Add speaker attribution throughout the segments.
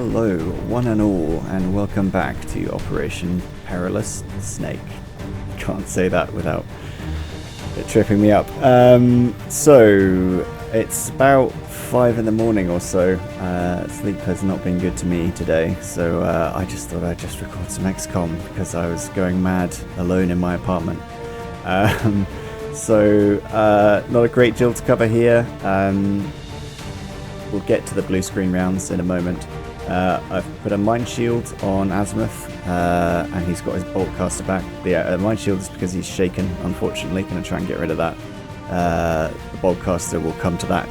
Speaker 1: Hello, one and all, and welcome back to Operation Perilous Snake. Can't say that without it tripping me up. So, it's about 5 in the morning or so. Sleep has not been good to me today, so I just thought I'd just record some XCOM because I was going mad alone in my apartment. Not a great deal to cover here. We'll get to the blue screen rounds in a moment. I've put a mind shield on Azimuth, and he's got his bolt caster back. The mind shield is because he's shaken, unfortunately. Going to try and get rid of that. The bolt caster will come to that.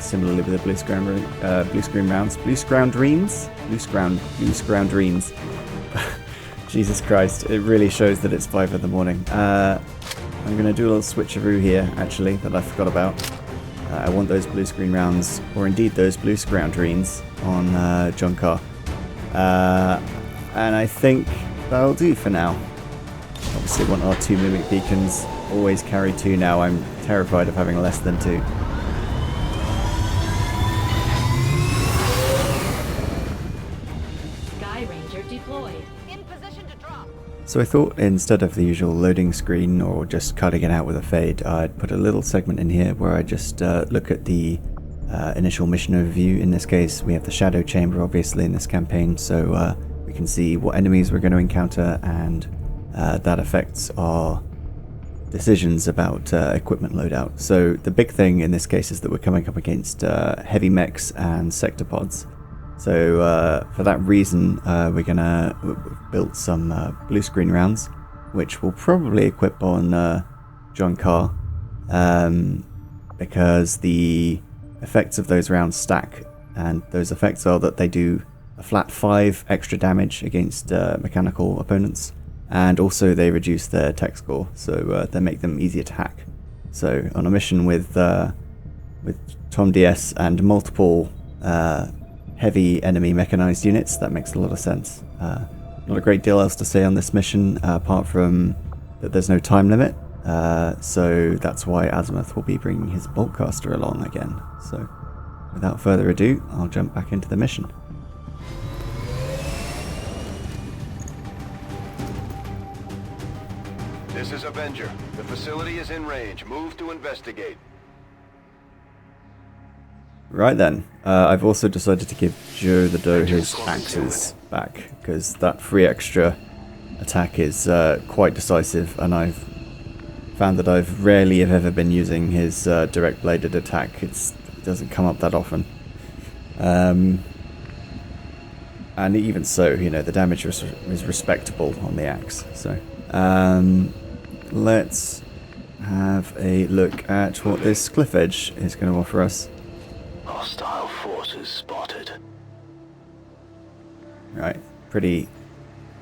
Speaker 1: Similarly with the blue screen rounds. Bluescround Reens. Jesus Christ, it really shows that it's 5 in the morning. I'm going to do a little switcheroo here, actually, that I forgot about. I want those blue screen rounds, or indeed those Bluescround Reens, on John Carr. And I think that'll do for now. Obviously want our 2 mimic beacons. Always carry 2 now. I'm terrified of having less than 2.
Speaker 2: Sky Ranger deployed. In position to drop.
Speaker 1: So I thought instead of the usual loading screen or just cutting it out with a fade, I'd put a little segment in here where I just look at the initial mission overview. In this case, we have the Shadow Chamber, obviously, in this campaign, so we can see what enemies we're going to encounter, and that affects our decisions about equipment loadout. So the big thing in this case is that we're coming up against heavy mechs and sector pods. So for that reason, we're gonna build some blue screen rounds, which we'll probably equip on John Carr, because the effects of those rounds stack, and those effects are that they do a flat 5 extra damage against mechanical opponents, and also they reduce their tech score, so they make them easier to hack. So on a mission with Tom DS and multiple heavy enemy mechanized units, that makes a lot of sense. Not a great deal else to say on this mission, apart from that there's no time limit, so that's why Azimuth will be bringing his boltcaster along again. So without further ado, I'll jump back into the mission.
Speaker 3: This is Avenger. The facility is in range. Move to investigate.
Speaker 1: Right then, I've also decided to give Joe the Doe his axes back, because that free extra attack is quite decisive, and I've found that I've rarely if ever been using his direct bladed attack. It doesn't come up that often. And even so, you know, the damage is respectable on the axe. So let's have a look at what this cliff edge is going to offer us.
Speaker 3: Hostile forces spotted.
Speaker 1: Right, pretty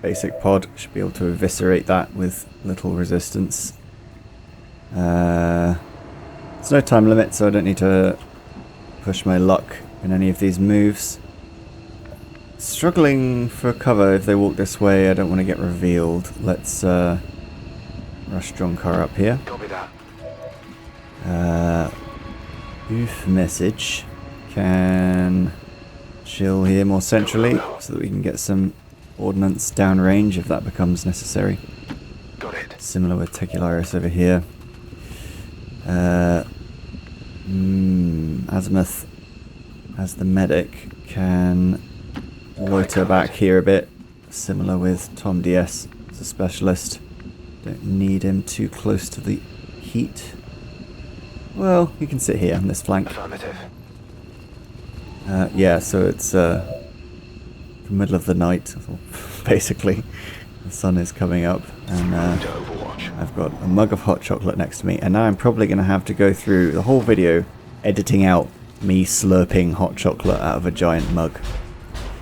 Speaker 1: basic pod. Should be able to eviscerate that with little resistance. There's no time limit, so I don't need to push my luck in any of these moves. Struggling for cover if they walk this way. I don't want to get revealed. Let's rush John Carr up here.
Speaker 3: Copy that.
Speaker 1: Oof message. Can chill here more centrally so that we can get some ordnance downrange if that becomes necessary.
Speaker 3: Got it.
Speaker 1: Similar with Tegularis over here. Azimuth, as the medic, can loiter back here a bit. Similar with Tom DS as a specialist. Don't need him too close to the heat. Well, you can sit here on this flank.
Speaker 3: Affirmative.
Speaker 1: Yeah, so it's the middle of the night, basically. The sun is coming up, and I've got a mug of hot chocolate next to me, and now I'm probably going to have to go through the whole video editing out me slurping hot chocolate out of a giant mug.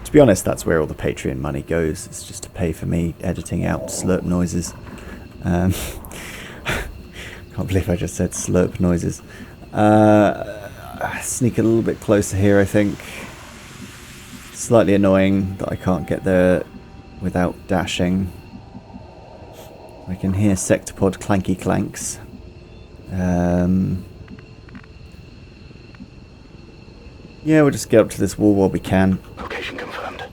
Speaker 1: To be honest, that's where all the Patreon money goes. It's just to pay for me editing out slurp noises. Can't believe I just said slurp noises. Sneak a little bit closer here, I think. Slightly annoying that I can't get there without dashing. I can hear sectopod clanky clanks. Yeah, we'll just get up to this wall while we can.
Speaker 3: Location confirmed.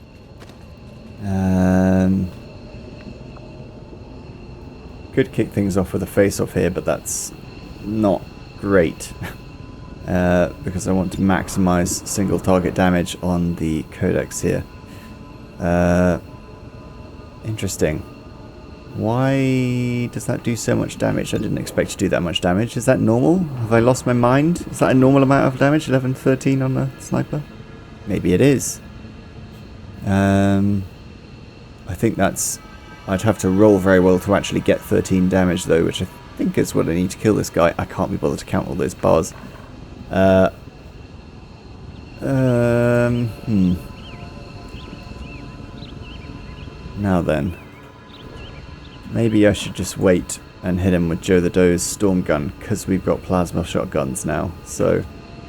Speaker 1: Could kick things off with a face-off here, but that's not great. Because I want to maximize single target damage on the codecs here. Interesting. Why does that do so much damage? I didn't expect to do that much damage. Is that normal? Have I lost my mind? Is that a normal amount of damage? 11, 13 on the sniper? Maybe it is. I think that's... I'd have to roll very well to actually get 13 damage though, which I think is what I need to kill this guy. I can't be bothered to count all those bars. Now then. Maybe I should just wait and hit him with Joe the Doe's storm gun, because we've got plasma shotguns now. So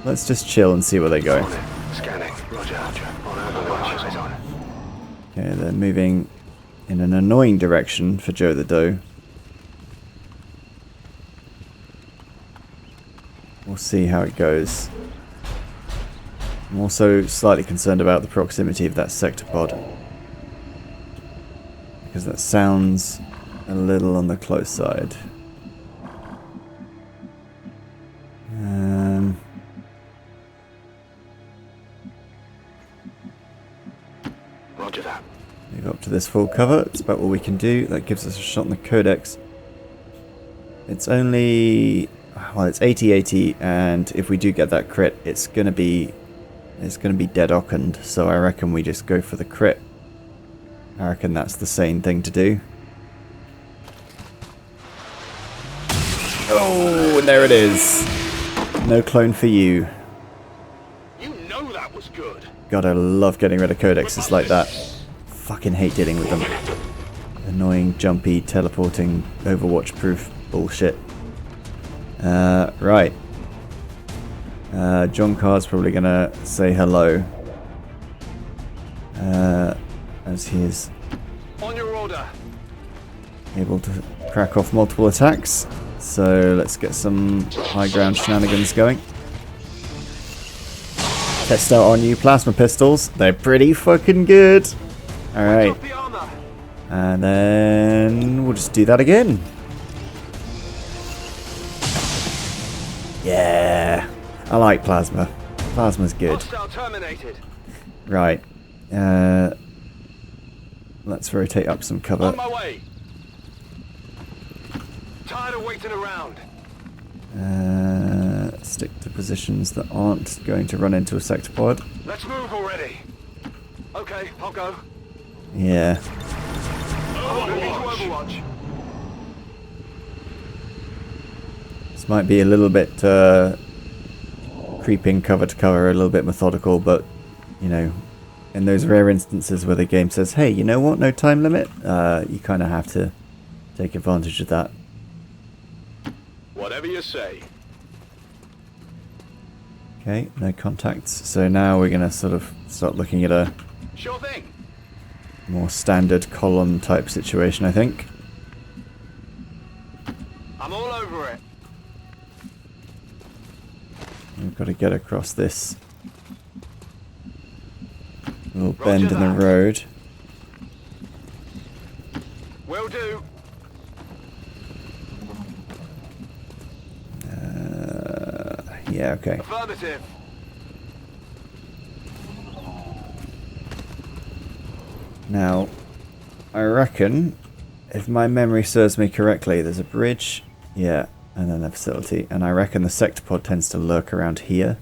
Speaker 1: let's just chill and see where they go.
Speaker 3: Scanning. Roger.
Speaker 1: Okay, they're moving in an annoying direction for Joe the Doe. We'll see how it goes. I'm also slightly concerned about the proximity of that sector pod, because that sounds a little on the close side.
Speaker 3: Roger that.
Speaker 1: Move up to this full cover. It's about what we can do. That gives us a shot on the codex. It's only... well, it's 80-80, and if we do get that crit, it's gonna be dead ockened. So I reckon we just go for the crit. I reckon that's the sane thing to do. Oh, and there it is. No clone for you.
Speaker 3: You know that was good.
Speaker 1: God, I love getting rid of codexes like that. Fucking hate dealing with them. Annoying, jumpy, teleporting, Overwatch-proof bullshit. Right. John Carr's probably gonna say hello. As he is
Speaker 3: On your order.
Speaker 1: able to crack off multiple attacks. So let's get some high ground shenanigans going. Test out our new plasma pistols. They're pretty fucking good. Alright. And then we'll just do that again. Yeah. I like plasma. Plasma's good. Right. Let's rotate up some cover.
Speaker 3: On my way. Tired of waiting around.
Speaker 1: Stick to positions that aren't going to run into a sector pod.
Speaker 3: Let's move already. Okay, I'll go.
Speaker 1: Yeah.
Speaker 3: Overwatch.
Speaker 1: This might be a little bit creeping cover to cover, a little bit methodical, but, you know, in those rare instances where the game says, hey, you know what, no time limit, you kind of have to take advantage of that.
Speaker 3: Whatever you say.
Speaker 1: Okay, no contacts. So now we're going to sort of start looking at a
Speaker 3: Sure thing.
Speaker 1: more standard column type situation, I think.
Speaker 3: I'm all over it.
Speaker 1: We've got to get across this little bend in the road.
Speaker 3: Will do.
Speaker 1: Yeah, okay.
Speaker 3: Affirmative.
Speaker 1: Now, I reckon, if my memory serves me correctly, there's a bridge, yeah, and then a facility, and I reckon the sector pod tends to lurk around here.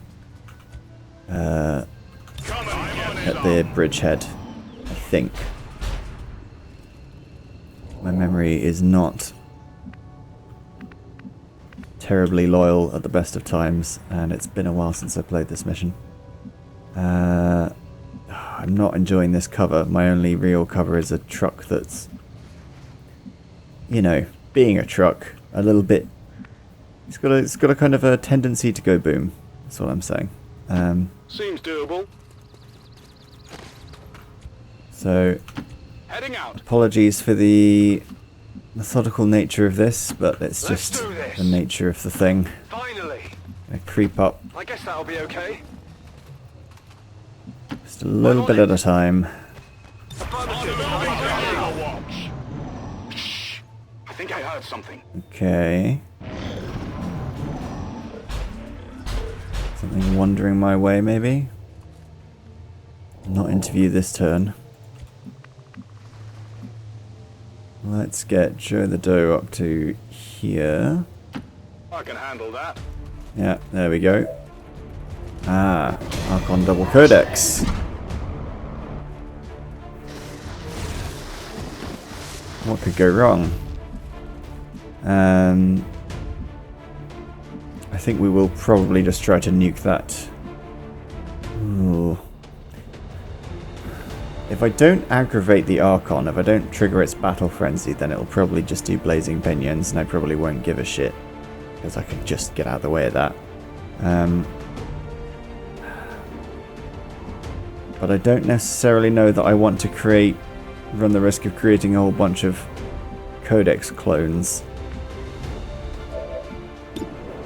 Speaker 1: At the bridgehead, I think. My memory is not terribly loyal at the best of times, and it's been a while since I played this mission. I'm not enjoying this cover. My only real cover is a truck that's, you know, being a truck, a little bit. It's got a kind of a tendency to go boom. That's what I'm saying.
Speaker 3: Seems doable.
Speaker 1: So,
Speaker 3: Heading out.
Speaker 1: apologies for the methodical nature of this, but it's
Speaker 3: Let's
Speaker 1: just
Speaker 3: do this.
Speaker 1: the nature of the thing.
Speaker 3: Finally.
Speaker 1: I creep up
Speaker 3: I guess that'll be okay.
Speaker 1: just a little bit at a time.
Speaker 3: I think I heard something.
Speaker 1: Okay. Something wandering my way, maybe? Not interview this turn. Let's get Joe the Doe up to here.
Speaker 3: I can handle that.
Speaker 1: Yeah, there we go. Ah, Archon double codex. What could go wrong? I think we will probably just try to nuke that. Ooh. If I don't aggravate the Archon, if I don't trigger its battle frenzy, then it'll probably just do blazing pinions, and I probably won't give a shit because I could just get out of the way of that. But I don't necessarily know that I want to run the risk of creating a whole bunch of Codex clones,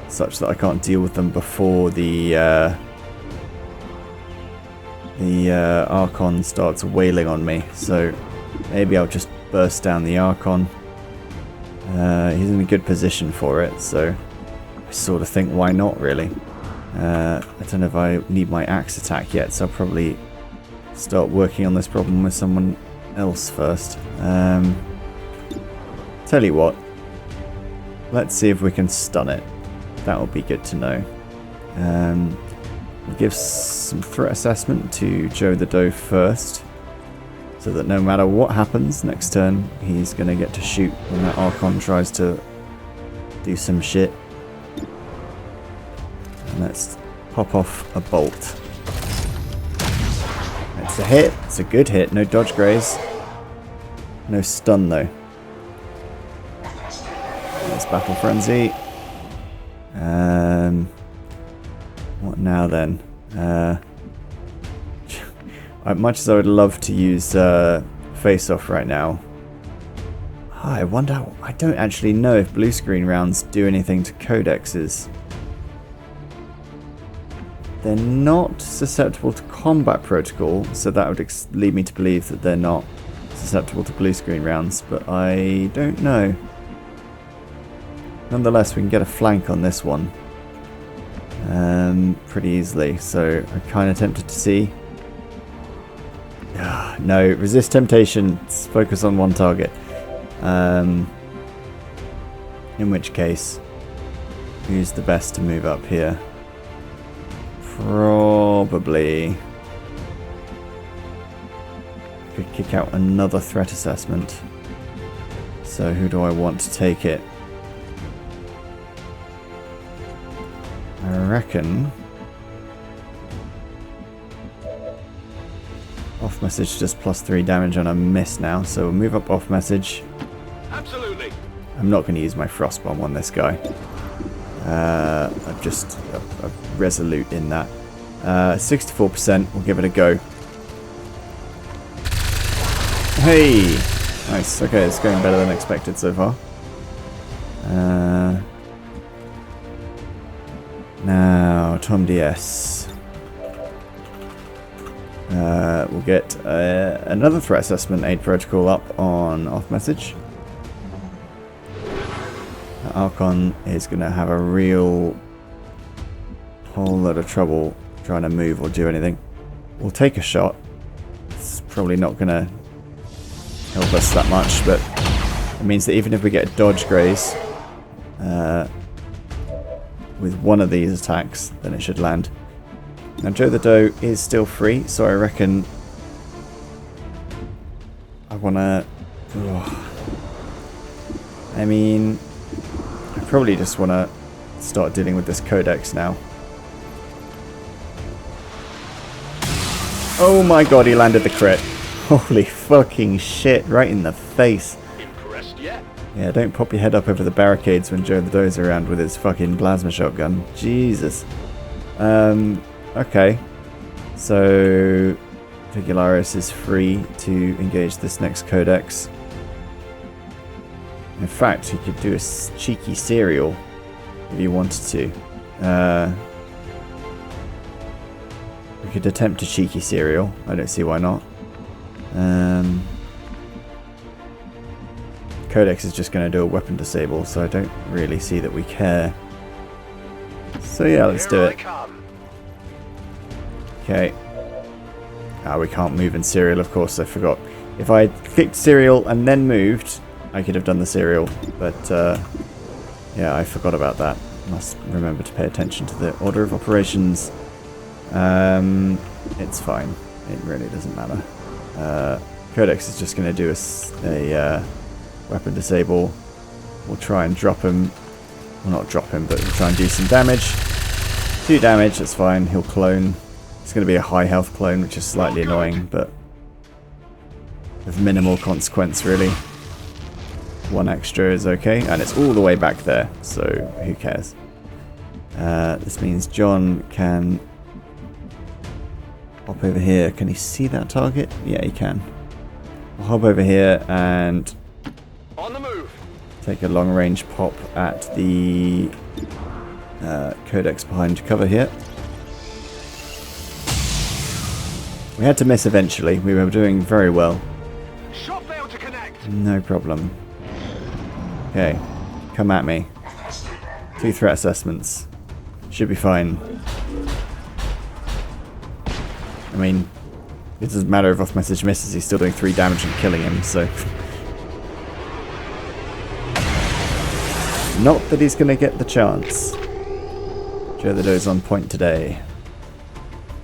Speaker 1: such that I can't deal with them before the Archon starts wailing on me. So maybe I'll just burst down the Archon. He's in a good position for it, so I sort of think why not, really. I don't know if I need my axe attack yet, so I'll probably start working on this problem with someone else first. Tell you what, let's see if we can stun it. That will be good to know. We'll give some threat assessment to Joe the Doe first, so that no matter what happens next turn, he's going to get to shoot when that Archon tries to do some shit. And let's pop off a bolt. It's a hit. It's a good hit. No dodge graze. No stun though. Let's battle frenzy. What now then? Much as I would love to use face off right now, I wonder. I don't actually know if blue screen rounds do anything to codexes. They're not susceptible to combat protocol, so that would lead me to believe that they're not susceptible to blue screen rounds, but I don't know. Nonetheless, we can get a flank on this one pretty easily, so I'm kind of tempted to see. No, resist temptation, focus on one target. In which case, who's the best to move up here? Probably could kick out another threat assessment. So who do I want to take it? I reckon off message just +3 damage on a miss now, so we'll move up off message.
Speaker 3: Absolutely.
Speaker 1: I'm not going to use my frost bomb on this guy. I'm resolute in that. 64%, we'll give it a go. Hey! Nice, okay, it's going better than expected so far. Now, Tom DS. We'll get another threat assessment aid protocol up on off message. Archon is going to have a real whole lot of trouble trying to move or do anything. We'll take a shot. It's probably not going to help us that much, but it means that even if we get a dodge graze with one of these attacks, then it should land. Now Joe the Doe is still free, so I reckon I want to... I mean, I probably just want to start dealing with this Codex now. Oh my god, he landed the crit. Holy fucking shit, right in the face.
Speaker 3: Impressed yet?
Speaker 1: Yeah, don't pop your head up over the barricades when Joe the Doe's around with his fucking plasma shotgun. Jesus. Okay. So, Vigularis is free to engage this next Codex. In fact, he could do a cheeky serial if he wanted to. We could attempt a cheeky serial. I don't see why not. Codex is just going to do a weapon disable, so I don't really see that we care. So yeah, let's do it. Okay. We can't move in serial, of course, I forgot. If I had clicked serial and then moved, I could have done the serial, but yeah, I forgot about that. Must remember to pay attention to the order of operations. It's fine. It really doesn't matter. Codex is just going to do a weapon disable. We'll try and drop him. Well, not drop him, but we'll try and do some damage. 2 damage, that's fine. He'll clone. It's going to be a high health clone, which is slightly annoying, but of minimal consequence, really. 1 extra is okay, and it's all the way back there, so who cares? This means John can hop over here. Can he see that target? Yeah, he can. I'll hop over here and
Speaker 3: On the move.
Speaker 1: take a long range pop at the Codex behind cover here. We had to miss eventually. We were doing very well.
Speaker 3: Shot failed to connect.
Speaker 1: No problem. Okay, come at me. 2 threat assessments. Should be fine. I mean, it doesn't matter if off message misses, he's still doing 3 damage and killing him, so. Not that he's going to get the chance. Joe the Doe's on point today.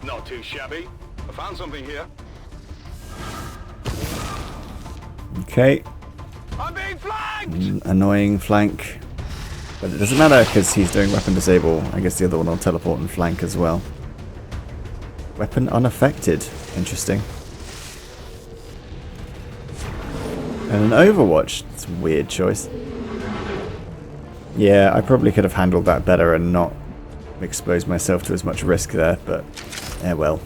Speaker 3: Not too shabby. I found something here.
Speaker 1: Okay.
Speaker 3: I'm being flanked!
Speaker 1: Annoying flank. But it doesn't matter because he's doing weapon disable. I guess the other one will teleport and flank as well. Weapon unaffected. Interesting. And an Overwatch. It's a weird choice. Yeah, I probably could have handled that better and not exposed myself to as much risk there, but well.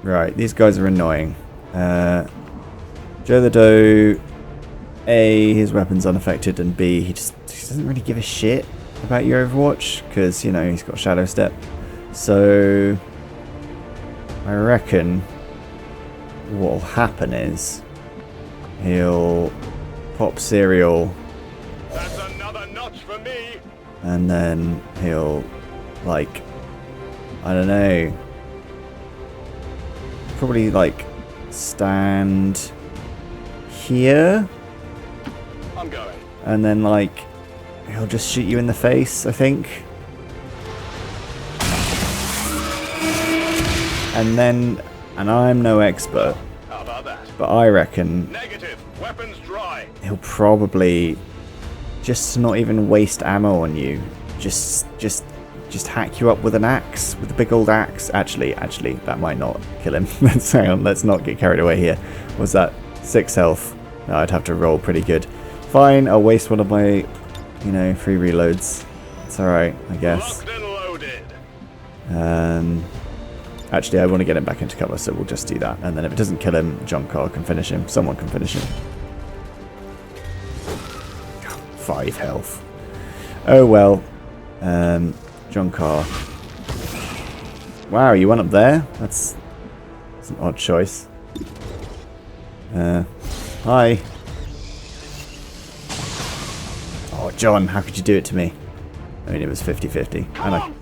Speaker 1: Right, these guys are annoying. Joe the Doe, A, his weapon's unaffected, and B, he doesn't really give a shit about your Overwatch, because, you know, he's got Shadow Step. So, I reckon what'll happen is he'll pop Serial.
Speaker 3: That's another notch for me.
Speaker 1: And then he'll, like, I don't know, probably, like, stand here.
Speaker 3: I'm going.
Speaker 1: And then, like, he'll just shoot you in the face, I think. And then, and I'm no expert,
Speaker 3: How about that?
Speaker 1: but I reckon
Speaker 3: Negative. Weapons dry.
Speaker 1: he'll probably just to not even waste ammo on you, just hack you up with an axe, with a big old axe. Actually, that might not kill him. Let's hang on, let's not get carried away here. Was that 6 health? No, I'd have to roll pretty good. Fine, I'll waste one of my, you know, free reloads. It's alright, I guess.
Speaker 3: Locked and loaded.
Speaker 1: Actually, I want to get him back into cover, so we'll just do that. And then if it doesn't kill him, John Carr can finish him. Someone can finish him. 5 health. Oh well. John Carr. Wow, you went up there? That's an odd choice. Hi. Oh, John, how could you do it to me? I mean, it was 50-50. And I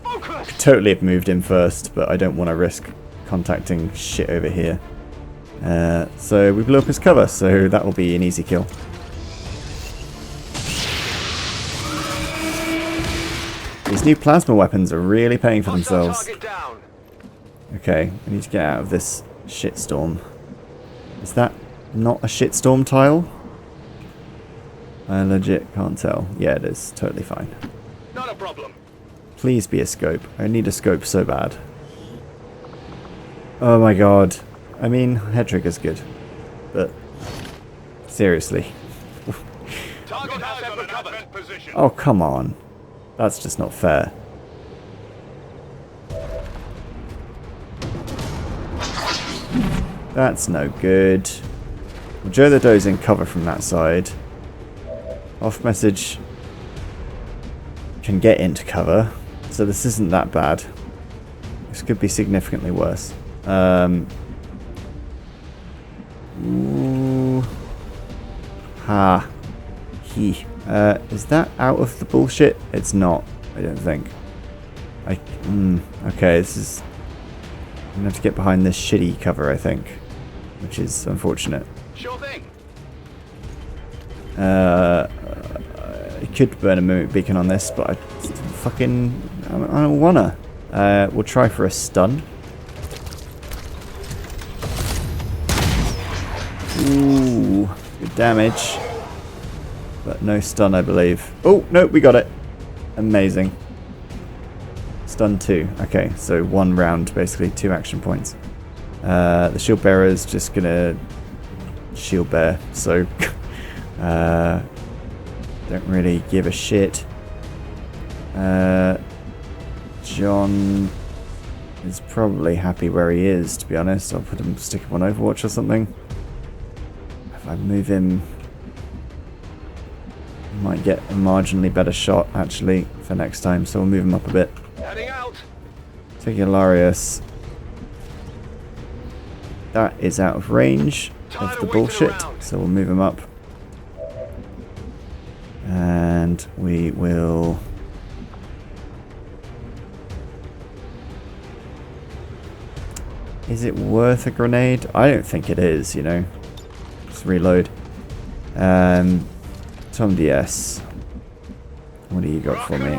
Speaker 1: could totally have moved him first, but I don't want to risk contacting shit over here. So we blew up his cover, so that will be an easy kill. These new plasma weapons are really paying for themselves. Okay, we need to get out of this shitstorm. Is that not a shitstorm tile? I legit can't tell. Yeah, it is. Totally fine.
Speaker 3: Not a problem.
Speaker 1: Please be a scope. I need a scope so bad. Oh my god. I mean, head trigger's good. But, seriously.
Speaker 3: Target has been recovered. Position.
Speaker 1: Oh, come on. That's just not fair. That's no good. Well, Joe the Doe's in cover from that side. Off message can get into cover, so this isn't that bad. This could be significantly worse. Ooh. Ha. He. Is that out of the bullshit? It's not, I don't think. Okay, this is... I'm gonna have to get behind this shitty cover, I think. Which is unfortunate.
Speaker 3: Sure thing.
Speaker 1: I could burn a beacon on this, but I don't wanna. We'll try for a stun. Ooh, good damage. But no stun, I believe. Oh, no, we got it. Amazing. Stun 2. Okay, so 1 round, basically 2 action points. The shield bearer is just gonna shield bear, so don't really give a shit. John is probably happy where he is, to be honest. I'll stick him on Overwatch or something. If I move him, I might get a marginally better shot actually for next time, so we'll move him up a bit.
Speaker 3: Heading out.
Speaker 1: Take Hilarious. That is out of range of the bullshit, so we'll move him up. And we will... Is it worth a grenade? I don't think it is, you know. Just reload. Tom DS. What do you got for me?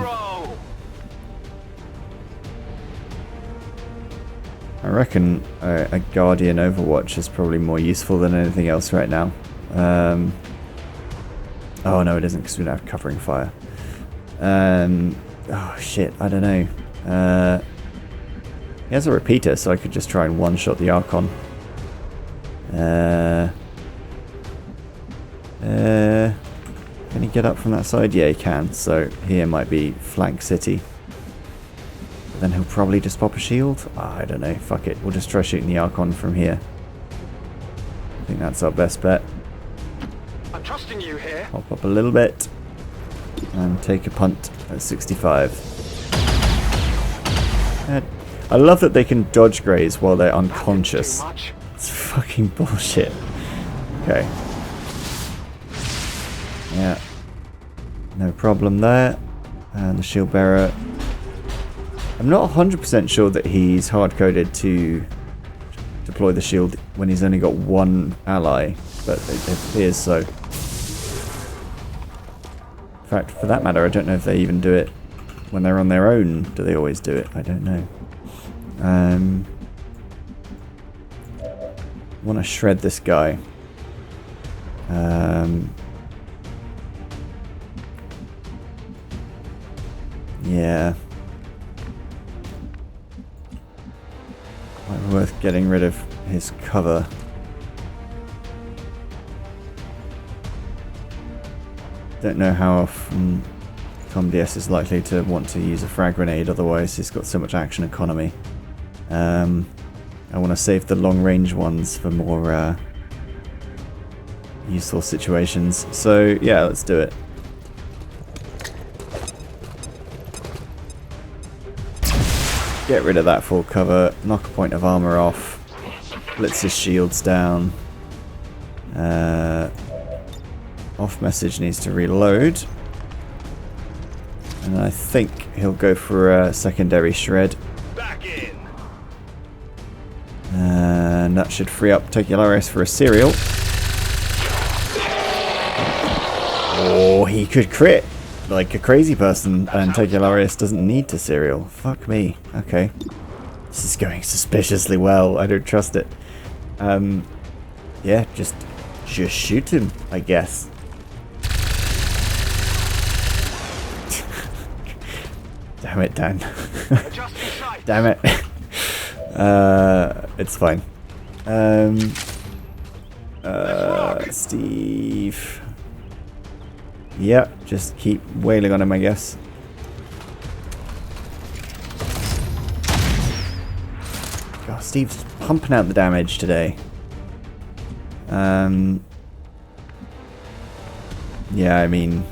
Speaker 1: I reckon a Guardian Overwatch is probably more useful than anything else right now. Oh no, it isn't because we don't have covering fire. Oh shit, I don't know. He has a repeater, so I could just try and one-shot the Archon. Can he get up from that side? Yeah, he can. So here might be flank city. But then he'll probably just pop a shield. Oh, I don't know. Fuck it. We'll just try shooting the Archon from here. I think that's our best bet.
Speaker 3: I'm trusting you here.
Speaker 1: Pop up a little bit. And take a punt at 65. I love that they can dodge graze while they're unconscious. It's fucking bullshit. Okay. Yeah. No problem there. And the shield bearer. I'm not 100% sure that he's hard-coded to deploy the shield when he's only got one ally, but it appears so. In fact, for that matter, I don't know if they even do it when they're on their own. Do they always do it? I don't know. Want to shred this guy. Yeah. Might be worth getting rid of his cover. Don't know how often Tom DS is likely to want to use a frag grenade, otherwise he's got so much action economy. I want to save the long range ones for more useful situations. So yeah, let's do it. Get rid of that full cover, knock a point of armor off, blitz his shields down. Off message needs to reload. And I think he'll go for a secondary shred.
Speaker 3: Back in.
Speaker 1: And that should free up Tokularis for a serial. Oh, he could crit like a crazy person, and Tokularis doesn't need to serial. Fuck me. Okay. This is going suspiciously well. I don't trust it. Yeah, just shoot him, I guess. Damn it, Dan. Damn it. It's fine. Steve. Yeah, just keep wailing on him, I guess. God, Steve's pumping out the damage today. Yeah, I mean,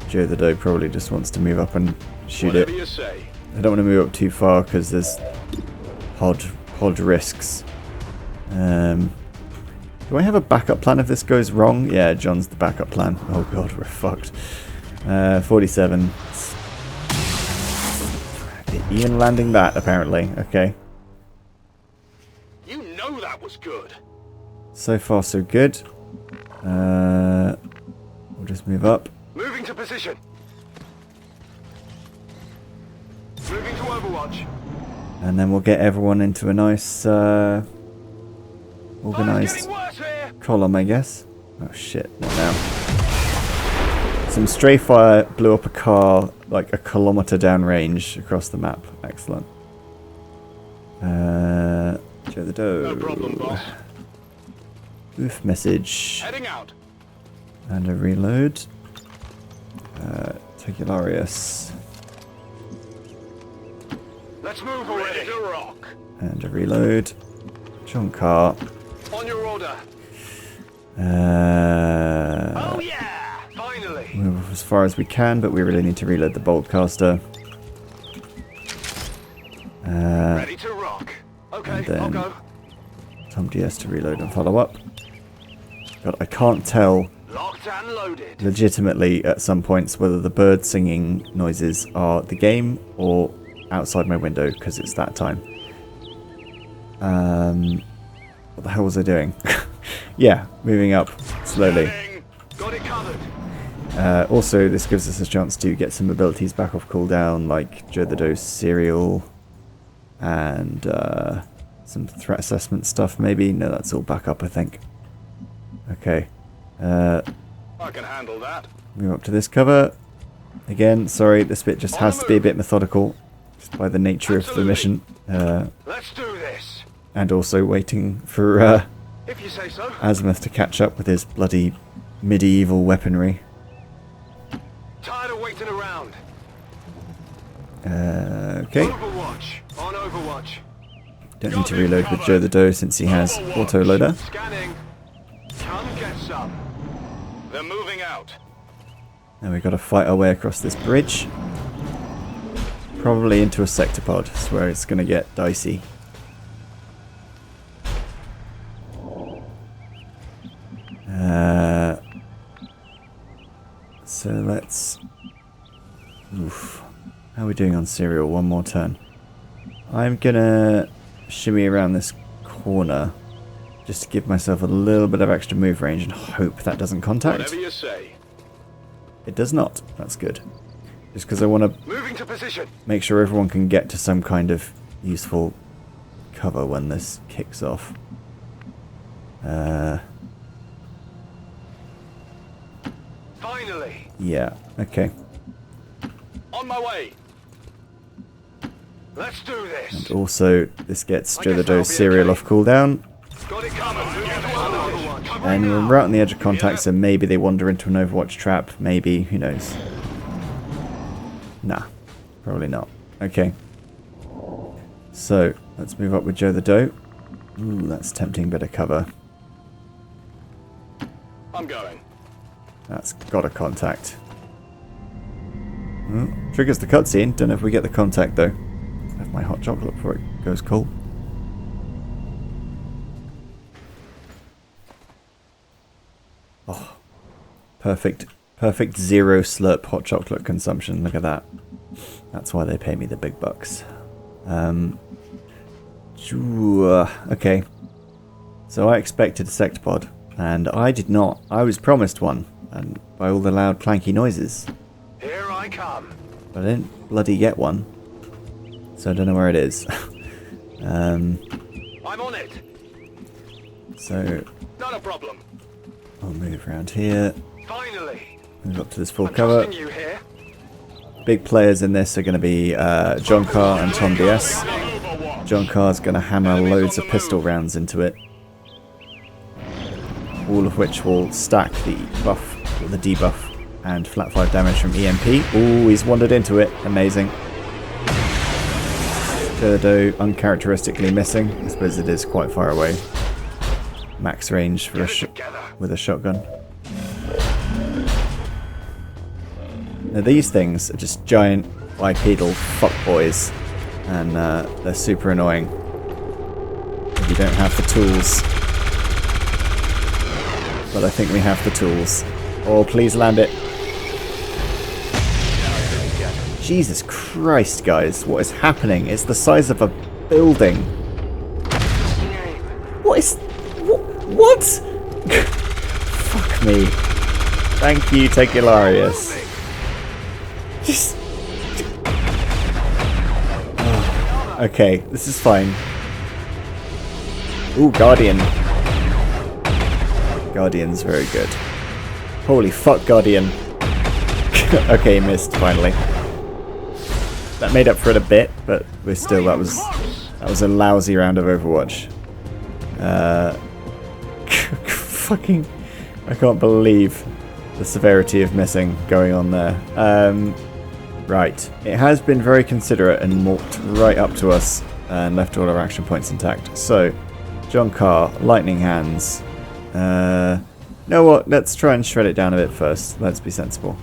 Speaker 1: Joe the Doe probably just wants to move up and shoot it. I don't want to move up too far because there's HOD risks. Do I have a backup plan if this goes wrong? Yeah, John's the backup plan. Oh god, we're fucked. 47. Even landing that, apparently. Okay.
Speaker 3: You know that was good.
Speaker 1: So far, so good. We'll just move up.
Speaker 3: Moving to position. Moving to Overwatch.
Speaker 1: And then we'll get everyone into a nice, organised column, I guess. Oh shit, not now. Some stray fire blew up a car like a kilometre downrange across the map. Excellent. Joe the Doe.
Speaker 3: No problem, boss.
Speaker 1: Oof message.
Speaker 3: Heading out.
Speaker 1: And a reload. Tegularius.
Speaker 3: Let's move already. Ready to rock.
Speaker 1: And a reload. John Carr.
Speaker 3: On your order. Oh yeah! Finally.
Speaker 1: Move as far as we can, but we really need to reload the Boltcaster.
Speaker 3: Ready to rock. Okay,
Speaker 1: then
Speaker 3: I'll go.
Speaker 1: Tom DS to reload and follow up. God, I can't tell
Speaker 3: Locked and loaded.
Speaker 1: legitimately at some points whether the bird singing noises are the game or outside my window because it's that time. What the hell was I doing? Yeah, moving up slowly.
Speaker 3: Got it covered.
Speaker 1: Also, this gives us a chance to get some abilities back off cooldown, like Joe the Dose Serial and some threat assessment stuff, maybe. No, that's all back up, I think. Okay.
Speaker 3: I can handle that.
Speaker 1: Move up to this cover. Again, sorry, this bit just has to be a bit methodical, just by the nature of the mission.
Speaker 3: Let's do this.
Speaker 1: And also waiting for
Speaker 3: If you say so.
Speaker 1: Azimuth to catch up with his bloody medieval weaponry.
Speaker 3: Tired of waiting around.
Speaker 1: Okay.
Speaker 3: Overwatch. On Overwatch.
Speaker 1: Don't need to reload with Joe the Doe since he has auto loader.
Speaker 3: Scanning. Come get some. They're moving out.
Speaker 1: Now we've got to fight our way across this bridge. Probably into a sector pod. That's where it's going to get dicey. So let's... Oof. How are we doing on Serial? One more turn. I'm going to shimmy around this corner just to give myself a little bit of extra move range and hope that doesn't contact.
Speaker 3: Whatever you say.
Speaker 1: It does not. That's good. Just because I want to
Speaker 3: Moving to position.
Speaker 1: make sure everyone can get to some kind of useful cover when this kicks off.
Speaker 3: Finally.
Speaker 1: Yeah, okay.
Speaker 3: On my way. Let's do this.
Speaker 1: And also, this gets
Speaker 3: I
Speaker 1: Joe the
Speaker 3: guess that'll
Speaker 1: Doe's
Speaker 3: be
Speaker 1: Serial
Speaker 3: okay.
Speaker 1: off cooldown.
Speaker 3: Got it covered. Moving to Overwatch.
Speaker 1: And we're right on the edge of contact, so maybe they wander into an Overwatch trap. Maybe, who knows. Nah, probably not. Okay. So, let's move up with Joe the Doe. Ooh, that's tempting bit of cover.
Speaker 3: I'm going.
Speaker 1: That's got a contact. Oh, triggers the cutscene. Don't know if we get the contact though. Have my hot chocolate before it goes cold. Oh, perfect zero slurp hot chocolate consumption. Look at that. That's why they pay me the big bucks. Okay. So I expected a sectopod, and I did not. I was promised one, and by all the loud clanky noises.
Speaker 3: Here I come.
Speaker 1: But I didn't bloody get one. So I don't know where it is.
Speaker 3: I'm on it.
Speaker 1: So
Speaker 3: Not a problem.
Speaker 1: I'll move around here.
Speaker 3: Finally.
Speaker 1: Move up to this full
Speaker 3: I'm
Speaker 1: cover.
Speaker 3: trusting you here.
Speaker 1: Big players in this are going to be John Carr and Tom DS. John Carr's going to hammer loads of pistol rounds into it. All of which will stack the buff, or the debuff, and flat 5 damage from EMP. Ooh, he's wandered into it. Amazing. Turdo uncharacteristically missing. I suppose it is quite far away. Max range for with a shotgun. Now these things are just giant bipedal fuckboys, and they're super annoying if you don't have the tools but I think we have the tools. Oh, please land it. Jesus Christ, guys. What is happening? It's the size of a building. What is... What? Fuck me. Thank you, Tegularius. Just... Oh, okay, this is fine. Ooh, Guardian. Guardian's very good. Holy fuck, Guardian. Okay, missed, finally. That made up for it a bit, but we're still, that was a lousy round of Overwatch. Fucking, I can't believe the severity of missing going on there. Right, it has been very considerate and walked right up to us and left all our action points intact. So, John Carr, Lightning Hands. You know what? Let's try and shred it down a bit first. Let's be sensible.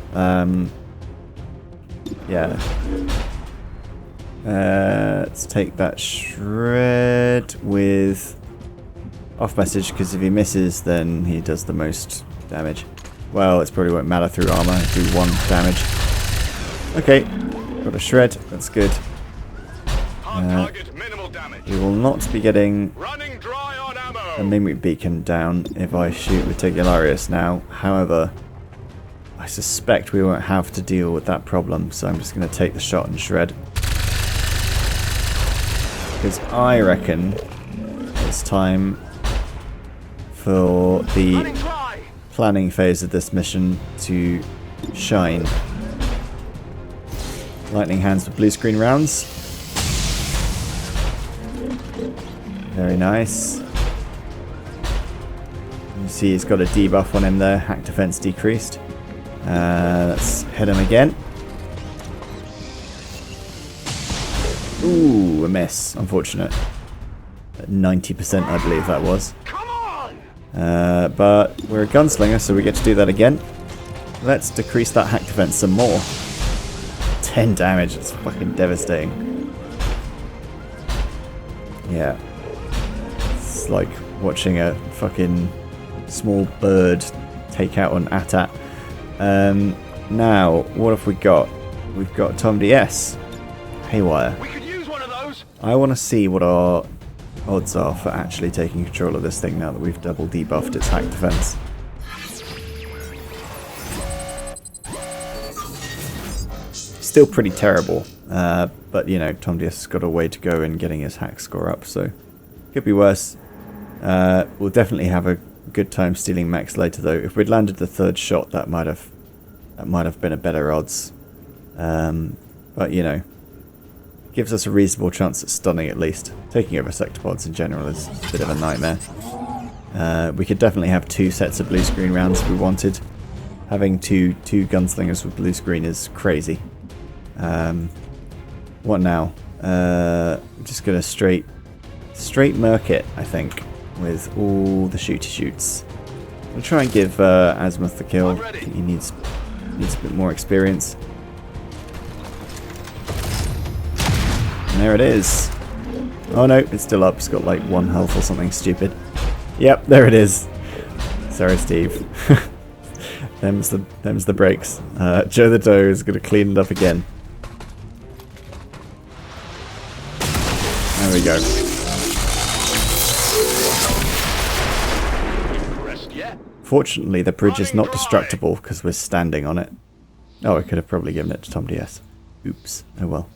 Speaker 1: Yeah. Let's take that shred with off message, because if he misses, then he does the most damage. Well, it probably won't matter through armor. Do 1 damage. Okay, got a shred. That's good. We will not be getting a mimic beacon down if I shoot with Tegularius now. However, I suspect we won't have to deal with that problem, so I'm just going to take the shot and shred. Because I reckon it's time for the planning phase of this mission to shine. Lightning Hands with blue screen rounds. Very nice. You see he's got a debuff on him there. Hack defense decreased. Let's hit him again. Ooh, a miss. Unfortunate. At 90%, I believe that was. But we're a gunslinger, so we get to do that again. Let's decrease that hack defense some more. 10 damage. It's fucking devastating. Yeah. It's like watching a fucking small bird take out an AT-AT. Now, what have we got? We've got Tom DS. Haywire.
Speaker 3: We could use one of those.
Speaker 1: I want to see what our odds are for actually taking control of this thing now that we've double debuffed its hack defense. Still pretty terrible, but you know, Tom DS has got a way to go in getting his hack score up, so could be worse. We'll definitely have a good time stealing mechs later, though. If we'd landed the 3rd shot, that might have been a better odds. But you know, gives us a reasonable chance at stunning at least. Taking over sector pods in general is a bit of a nightmare. We could definitely have 2 sets of blue screen rounds if we wanted. Having two gunslingers with blue screen is crazy. What now? I'm just gonna straight murk it, I think, with all the shoots. I'll try and give Azimuth the kill. I think he needs a bit more experience. And there it is. Oh no, it's still up. It's got like 1 health or something stupid. Yep, there it is. Sorry, Steve. them's the breaks. Joe the Doe is gonna clean it up again. There we go. Fortunately, the bridge is not destructible because we're standing on it. Oh, I could have probably given it to Tom DS. Oops. Oh well.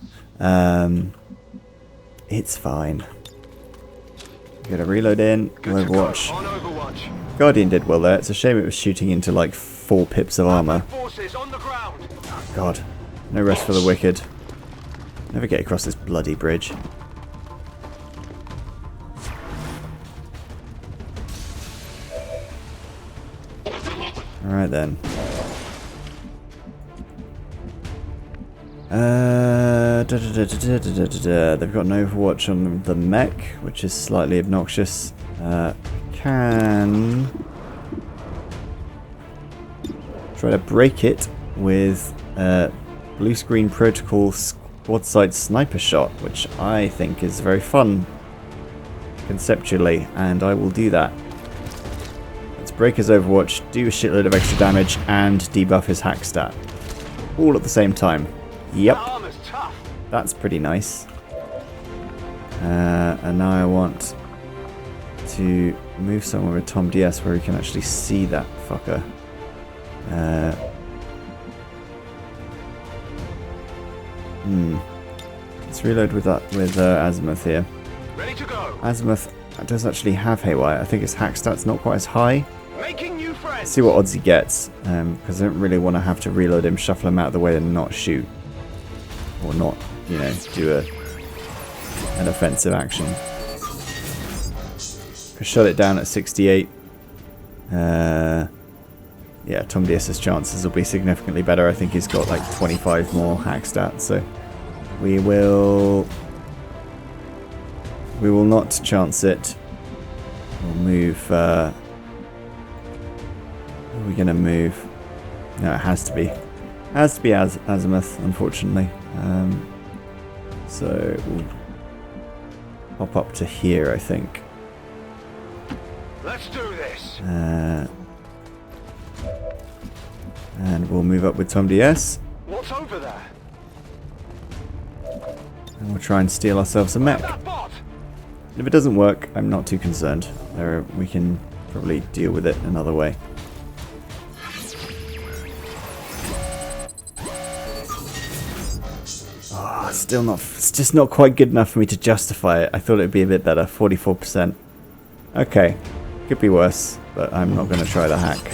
Speaker 1: It's fine. Get a reload in. Overwatch. Guardian did well there. It's a shame it was shooting into like 4 pips of armor. Oh, God. No rest for the wicked. Never get across this bloody bridge. Alright then. They've got an Overwatch on the mech, which is slightly obnoxious. Can try to break it with blue screen protocol quad sight sniper shot, which I think is very fun conceptually, and I will do that. Let's break his Overwatch, do a shitload of extra damage, and debuff his hack stat. All at the same time. Yep.
Speaker 3: That armor's tough.
Speaker 1: That's pretty nice. And now I want to move somewhere with Tom DS where we can actually see that fucker. Let's reload with that with Azimuth here.
Speaker 3: Ready to go.
Speaker 1: Azimuth does actually have Haywire. I think his hack stat's not quite as high.
Speaker 3: Making new friends.
Speaker 1: Let's see what odds he gets, because I don't really want to have to reload him, shuffle him out of the way, and not shoot, or not, you know, do an offensive action. Shut it down at 68. Yeah, Tom DS's chances will be significantly better. I think he's got like 25 more hack stats, so we will not chance it. We'll move. Who are we gonna move? No, it has to be. It has to be Azimuth, unfortunately. So we'll pop up to here, I think.
Speaker 3: Let's do this.
Speaker 1: And we'll move up with Tom DS.
Speaker 3: What's over there?
Speaker 1: And we'll try and steal ourselves a mech.
Speaker 3: That bot.
Speaker 1: If it doesn't work, I'm not too concerned. We can probably deal with it another way. Oh, still not. It's just not quite good enough for me to justify it. I thought it'd be a bit better. 44%. Okay, could be worse, but I'm not going to try the hack.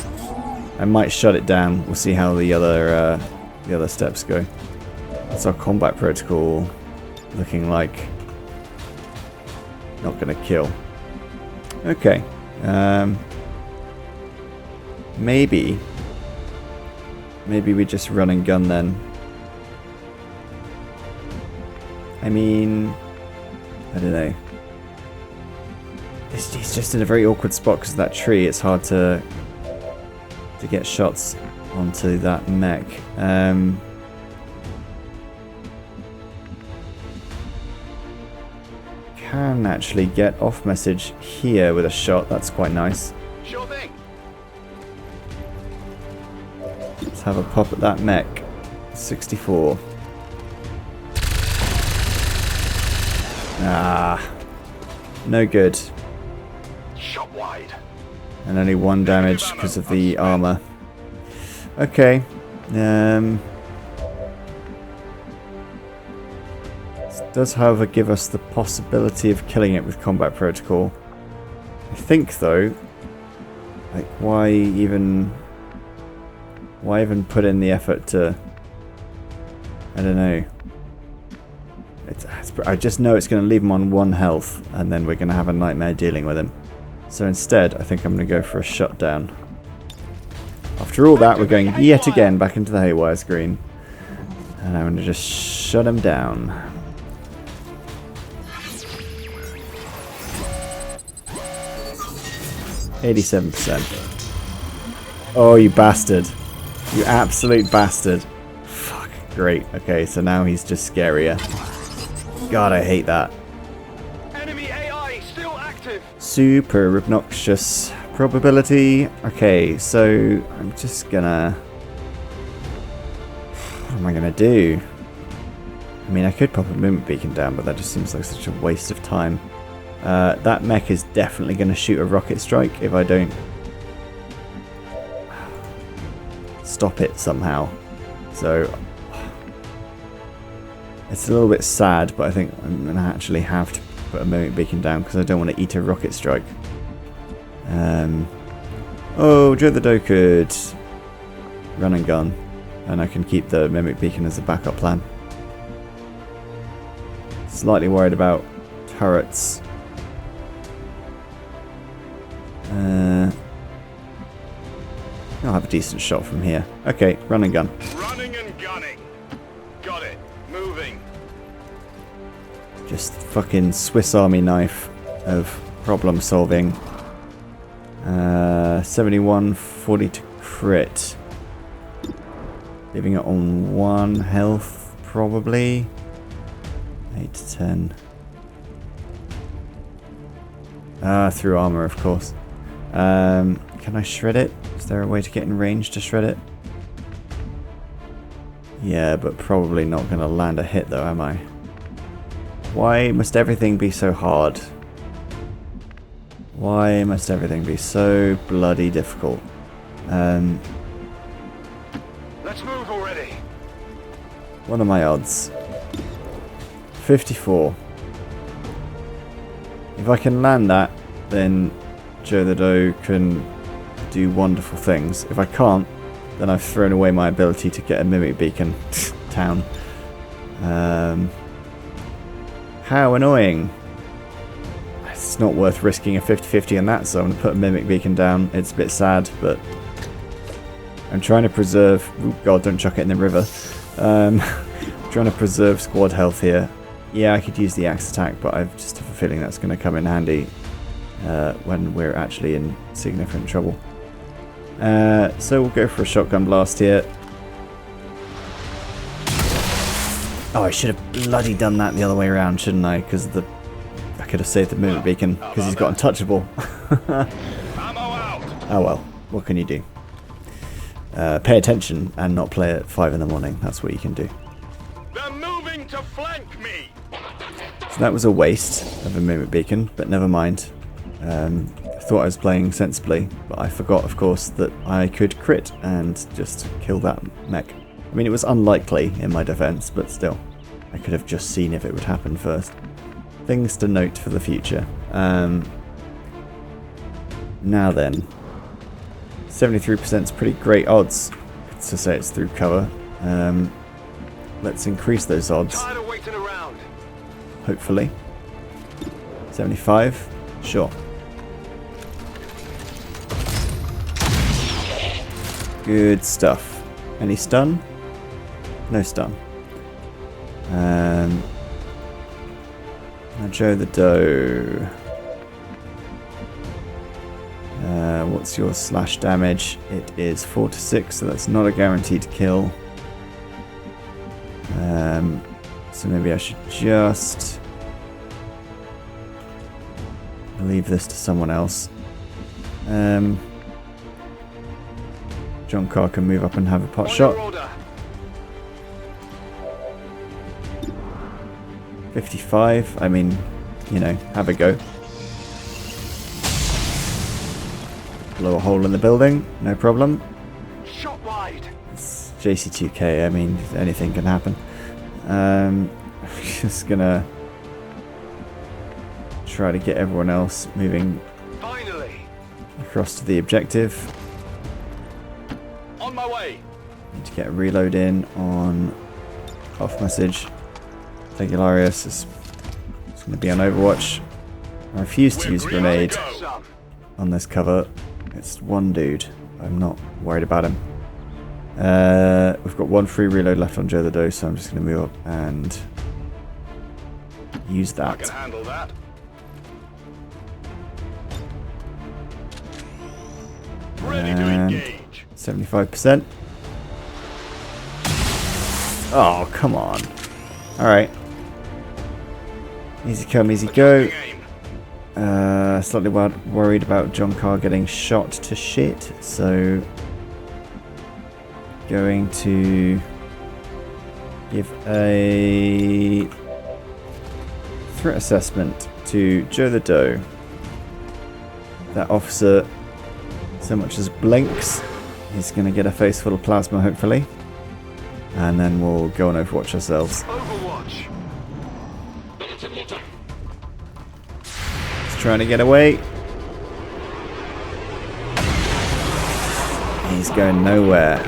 Speaker 1: I might shut it down. We'll see how the other steps go. What's our combat protocol looking like? Not going to kill. Okay. Maybe we just run and gun then. I mean, I don't know. He's just in a very awkward spot because of that tree. It's hard to get shots onto that mech. Can actually get off message here with a shot. That's quite nice.
Speaker 3: Sure thing.
Speaker 1: Let's have a pop at that mech. 64. Ah, no good.
Speaker 3: Shot wide.
Speaker 1: And only 1 damage because of the armor. Okay. This does, however, give us the possibility of killing it with combat protocol. I think, though, like, why even put in the effort to? I don't know. I just know it's going to leave him on 1 health, and then we're going to have a nightmare dealing with him. So instead, I think I'm going to go for a shutdown. After all that, we're going yet again back into the Haywire screen. And I'm going to just shut him down. %. Oh, you bastard. You absolute bastard. Fuck, great. Okay, so now he's just scarier. God, I hate that.
Speaker 3: Enemy AI still active.
Speaker 1: Super obnoxious probability. Okay, so I'm just gonna... What am I gonna do? I mean, I could pop a movement beacon down, but that just seems like such a waste of time. That mech is definitely gonna shoot a rocket strike if I don't stop it somehow. So it's a little bit sad, but I think I'm gonna actually have to put a movement beacon down because I don't want to eat a rocket strike. Oh, Joe the Doe could run and gun, and I can keep the mimic beacon as a backup plan. Slightly worried about turrets. I'll have a decent shot from here. Okay, run and gun.
Speaker 3: Running and gunning. Got it. Moving.
Speaker 1: Just fucking Swiss Army knife of problem solving. 71, 40 to crit. Leaving it on 1 health, probably. 8 to 10. Through armor, of course. Can I shred it? Is there a way to get in range to shred it? Yeah, but probably not going to land a hit though, am I? Why must everything be so hard? Why must everything be so bloody difficult?
Speaker 3: Let's move already.
Speaker 1: What are my odds? 54. If I can land that, then Joe the Doe can do wonderful things. If I can't, then I've thrown away my ability to get a mimic beacon town. How annoying. It's not worth risking a 50-50 on that, so I'm going to put a mimic beacon down. It's a bit sad, but I'm trying to preserve... Oh god, don't chuck it in the river. Trying to preserve squad health here. Yeah, I could use the axe attack, but I've just have a feeling that's going to come in handy when we're actually in significant trouble. So we'll go for a shotgun blast here. Oh, I should have bloody done that the other way around, shouldn't I? Because I could have saved the mimic beacon, because he's got untouchable. Oh well, what can you do? Pay attention and not play at 5 in the morning. That's what you can do.
Speaker 3: They're moving to flank me.
Speaker 1: So that was a waste of a mimic beacon, but never mind. I thought I was playing sensibly, but I forgot, of course, that I could crit and just kill that mech. I mean, it was unlikely in my defense, but still. I could have just seen if it would happen first. Things to note for the future. Now then. 73% is pretty great odds to say it's through cover. Let's increase those odds.
Speaker 3: Tired of waiting around.
Speaker 1: Hopefully. 75? Sure. Good stuff. Any stun? No stun. Now Joe the Doe. What's your slash damage? It is 4 to 6, so that's not a guaranteed kill. So maybe I should just leave this to someone else. John Carr can move up and have a pot shot. 55, I mean, you know, have a go. Blow a hole in the building, no problem.
Speaker 3: Shot wide.
Speaker 1: It's JC2K, I mean, anything can happen. Just gonna try to get everyone else moving
Speaker 3: Finally.
Speaker 1: across to the objective.
Speaker 3: On my way.
Speaker 1: Need to get a reload in on off message. Regularius is going to be on Overwatch. I refuse to use grenade on this cover. It's one dude. I'm not worried about him. We've got one free reload left on Joe the Doe, so I'm just going to move up and use that.
Speaker 3: I can handle that. Ready to engage.
Speaker 1: 75%. Oh, come on. Alright. Easy come, easy go. Slightly worried about John Carr getting shot to shit, so going to give a threat assessment to Joe the Doe. That officer so much as blinks. He's going to get a face full of plasma, hopefully. And then we'll go on Overwatch ourselves.
Speaker 3: Overwatch.
Speaker 1: He's trying to get away. He's going nowhere.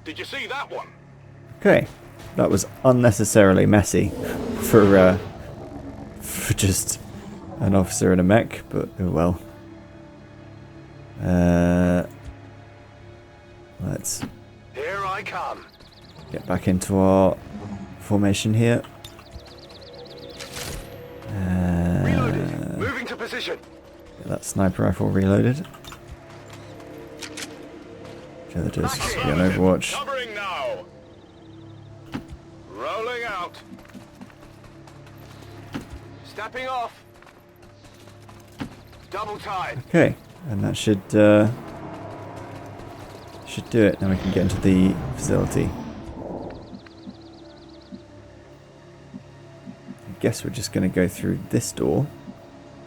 Speaker 3: Did you see that one?
Speaker 1: Okay, that was unnecessarily messy for just an officer and a mech, but oh well. Let's
Speaker 3: Here I come.
Speaker 1: get back into our formation here.
Speaker 3: Reloaded. Moving to position.
Speaker 1: Get that sniper rifle reloaded. The other does be on Overwatch.
Speaker 3: Covering now. Rolling out. Stepping off. Double tied.
Speaker 1: Okay, and that should do it. Now we can get into the facility. I guess we're just going to go through this door,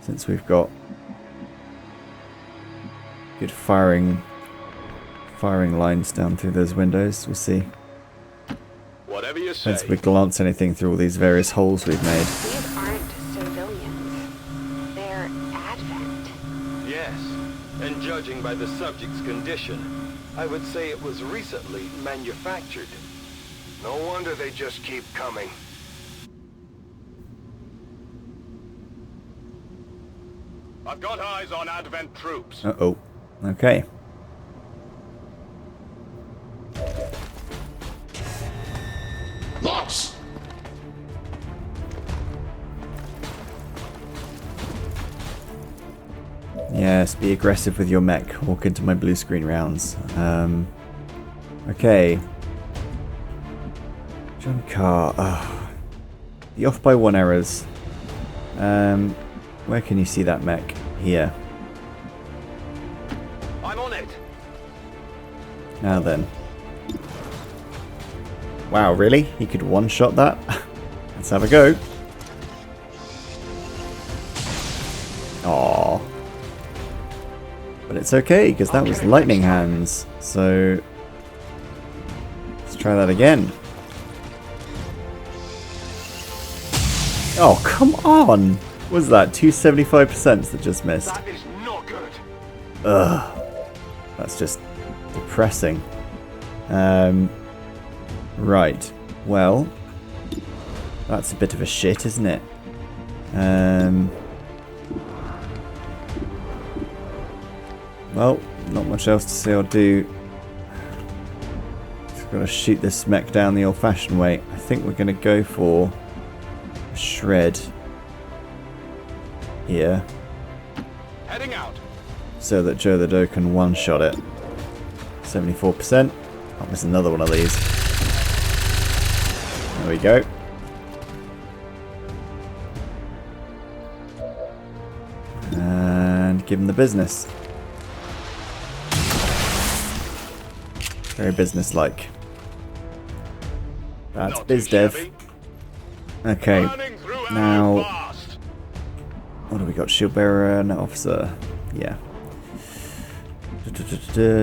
Speaker 1: since we've got good firing lines down through those windows. We'll see.
Speaker 3: Whatever you say.
Speaker 1: As we glance anything through all these various holes we've made.
Speaker 4: These aren't civilians. They're Advent.
Speaker 5: Yes, and judging by the subject's condition, I would say it was recently manufactured.
Speaker 3: No wonder they just keep coming. I've got eyes on Advent troops.
Speaker 1: Uh-oh. Okay.
Speaker 3: Locks!
Speaker 1: Yes, be aggressive with your mech. Walk into my blue screen rounds. Okay. John Carr. Oh. The off by 1 errors. Where can you see that mech? Here.
Speaker 3: I'm on it.
Speaker 1: Now then. Wow, really? He could one-shot that? Let's have a go. Aww. But it's okay, because that was lightning hands. So let's try that again. Oh, come on! What was that? 275% that just missed.
Speaker 3: That is not good.
Speaker 1: Ugh. That's just depressing. Right. Well, that's a bit of a shit, isn't it? Well, not much else to say or do. Just gotta shoot this mech down the old-fashioned way. I think we're gonna go for a shred here,
Speaker 3: Heading out.
Speaker 1: so that Joe the Doe can one-shot it. 74%. I'll miss another one of these. There we go. And give him the business. Very business-like. That's
Speaker 3: Not too
Speaker 1: BizDev.
Speaker 3: shabby.
Speaker 1: Okay,
Speaker 3: Burning through enemies
Speaker 1: now
Speaker 3: fast.
Speaker 1: what do we got? Shield bearer and officer. Yeah.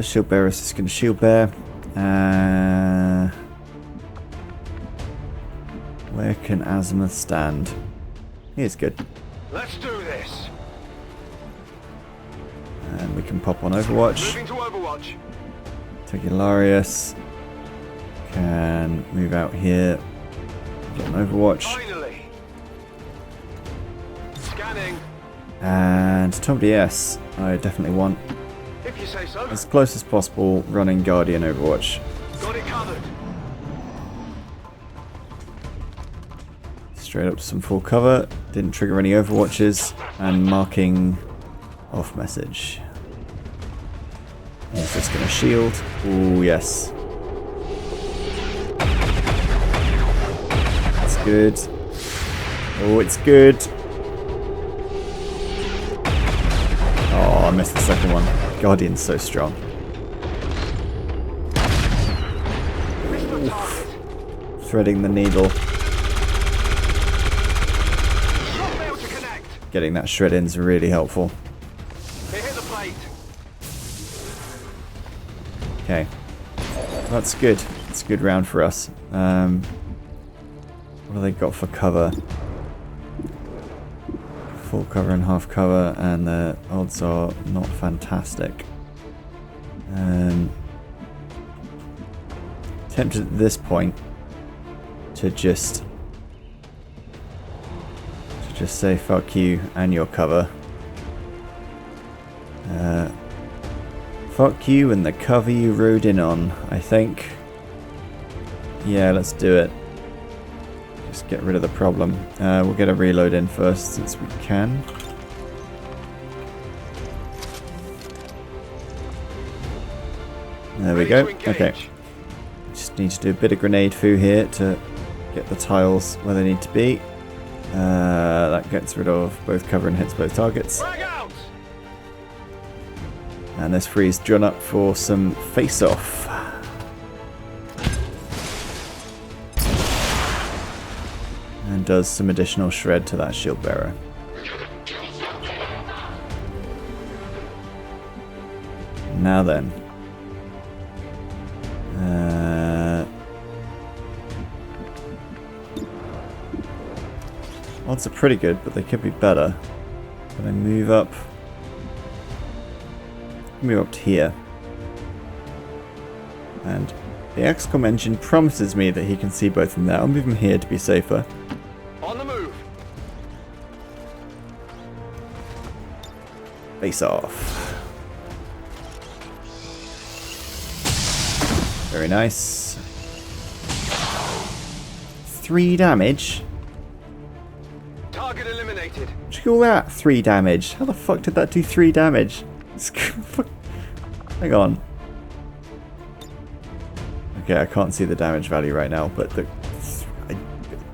Speaker 1: Shield bearer is just going to shield bear. Where can Azimuth stand? He's good.
Speaker 3: Let's do this.
Speaker 1: And we can pop on Overwatch.
Speaker 3: Moving to Overwatch.
Speaker 1: Tegularius can move out here. Get an Overwatch.
Speaker 3: Finally. Scanning.
Speaker 1: And Tom DS, I definitely want
Speaker 3: If you say so.
Speaker 1: as close as possible running Guardian Overwatch.
Speaker 3: Got it covered.
Speaker 1: Straight up to some full cover. Didn't trigger any Overwatches. And marking off message. He's just going to shield. Ooh, yes. That's good. Oh, it's good. Oh, I missed the second one. Guardian's so strong. Oof. Threading the needle.
Speaker 3: Fail to connect.
Speaker 1: Getting that shred in's really helpful.
Speaker 3: They hit the plate.
Speaker 1: Okay. That's good. It's a good round for us. What have they got for cover? Full cover and half cover, and the odds are not fantastic. Tempted at this point to just say fuck you and your cover. Fuck you and the cover you rode in on, I think. Yeah, let's do it. Just get rid of the problem. We'll get a reload in first, since we can. There we go. Okay. Just need to do a bit of grenade foo here to get the tiles where they need to be. That gets rid of both cover and hits both targets.
Speaker 3: Frag out.
Speaker 1: And this frees John up for some face-off. And does some additional shred to that shield bearer. Now then. Odds are pretty good, but they could be better. Can I move up? Move up to here. And the XCOM engine promises me that he can see both in there. I'll move him here to be safer.
Speaker 5: On the move.
Speaker 1: Face off. Very nice. 3 damage.
Speaker 5: Target eliminated.
Speaker 1: What do you call that? 3 damage. How the fuck did that do 3 damage? Hang on. Okay, I can't see the damage value right now, but I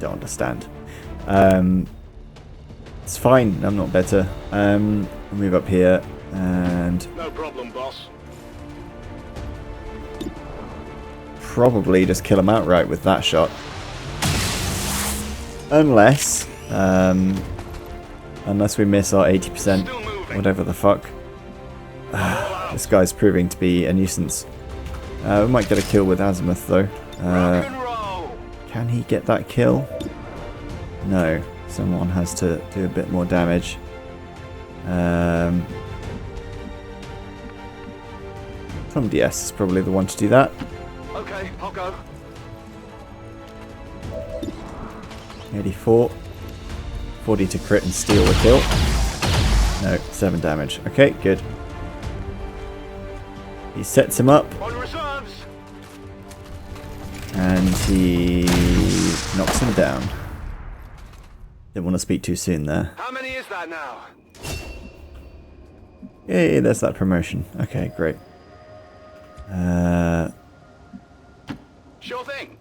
Speaker 1: don't understand. It's fine. I'm not better. I'll move up here and
Speaker 3: No problem, boss.
Speaker 1: probably just kill him outright with that shot. Unless we miss our 80%, whatever the fuck. This guy's proving to be a nuisance. We might get a kill with Azimuth though. Can he get that kill? No. Someone has to do a bit more damage. Tom DS is probably the one to do that.
Speaker 5: Okay, I'll go.
Speaker 1: 84. 40 to crit and steal the kill. No, 7 damage. Okay, good. He sets him up.
Speaker 5: On reserves.
Speaker 1: And he knocks him down. Didn't want to speak too soon there.
Speaker 5: How many is that now?
Speaker 1: Yay, there's that promotion. Okay, great.
Speaker 5: Sure thing.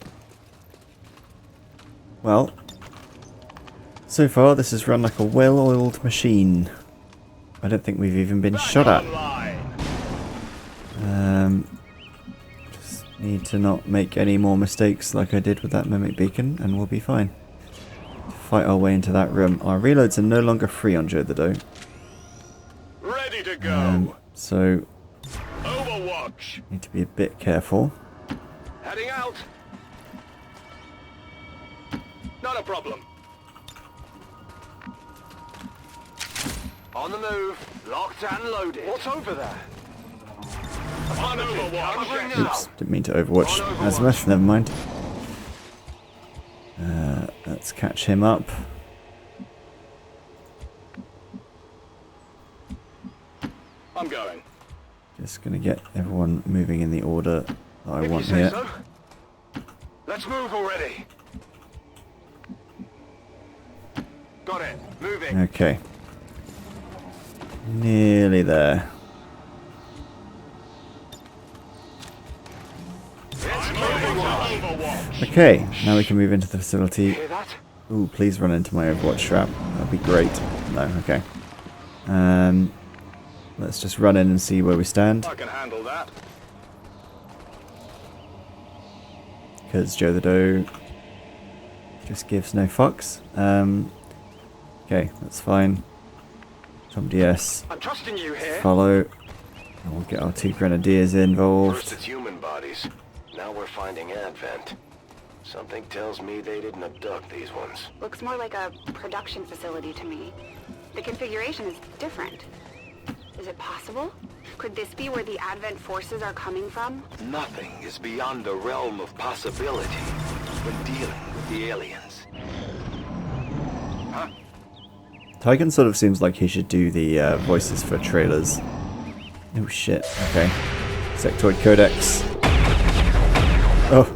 Speaker 1: Well, so far this has run like a well-oiled machine. I don't think we've even been shot at. Just need to not make any more mistakes like I did with that mimic beacon, and we'll be fine. Fight our way into that room. Our reloads are no longer free on Joe the Doe.
Speaker 3: Ready to go.
Speaker 1: So
Speaker 3: Overwatch.
Speaker 1: need to be a bit careful.
Speaker 5: Heading out. Not a problem. On the move. Locked and loaded. What's over there?
Speaker 3: On Overwatch.
Speaker 1: Oops, didn't mean to overwatch Azimuth, never mind. Let's catch him up.
Speaker 3: I'm going.
Speaker 1: Just gonna get everyone moving in the order that I
Speaker 5: If
Speaker 1: want
Speaker 5: you say
Speaker 1: here.
Speaker 5: so. Let's move already. Got it. Moving.
Speaker 1: Okay. Nearly there. Okay, now we can move into the facility.
Speaker 5: Hear that?
Speaker 1: Ooh, please run into my Overwatch trap. That'd be great. No, okay. Let's just run in and see where we stand.
Speaker 3: I can handle that.
Speaker 1: Because Joe the Doe just gives no fucks. Okay, that's fine. Tom DS,
Speaker 5: I'm trusting you here.
Speaker 1: follow. And we'll get our 2 grenadiers involved.
Speaker 5: First it's human bodies. Now we're finding Advent. Something tells me they didn't abduct these ones.
Speaker 4: Looks more like a production facility to me. The configuration is different. Is it possible? Could this be where the Advent forces are coming from?
Speaker 5: Nothing is beyond the realm of possibility when dealing with the aliens. Huh?
Speaker 1: Tygan sort of seems like he should do the voices for trailers. Oh shit, okay. Sectoid Codecs. Oh.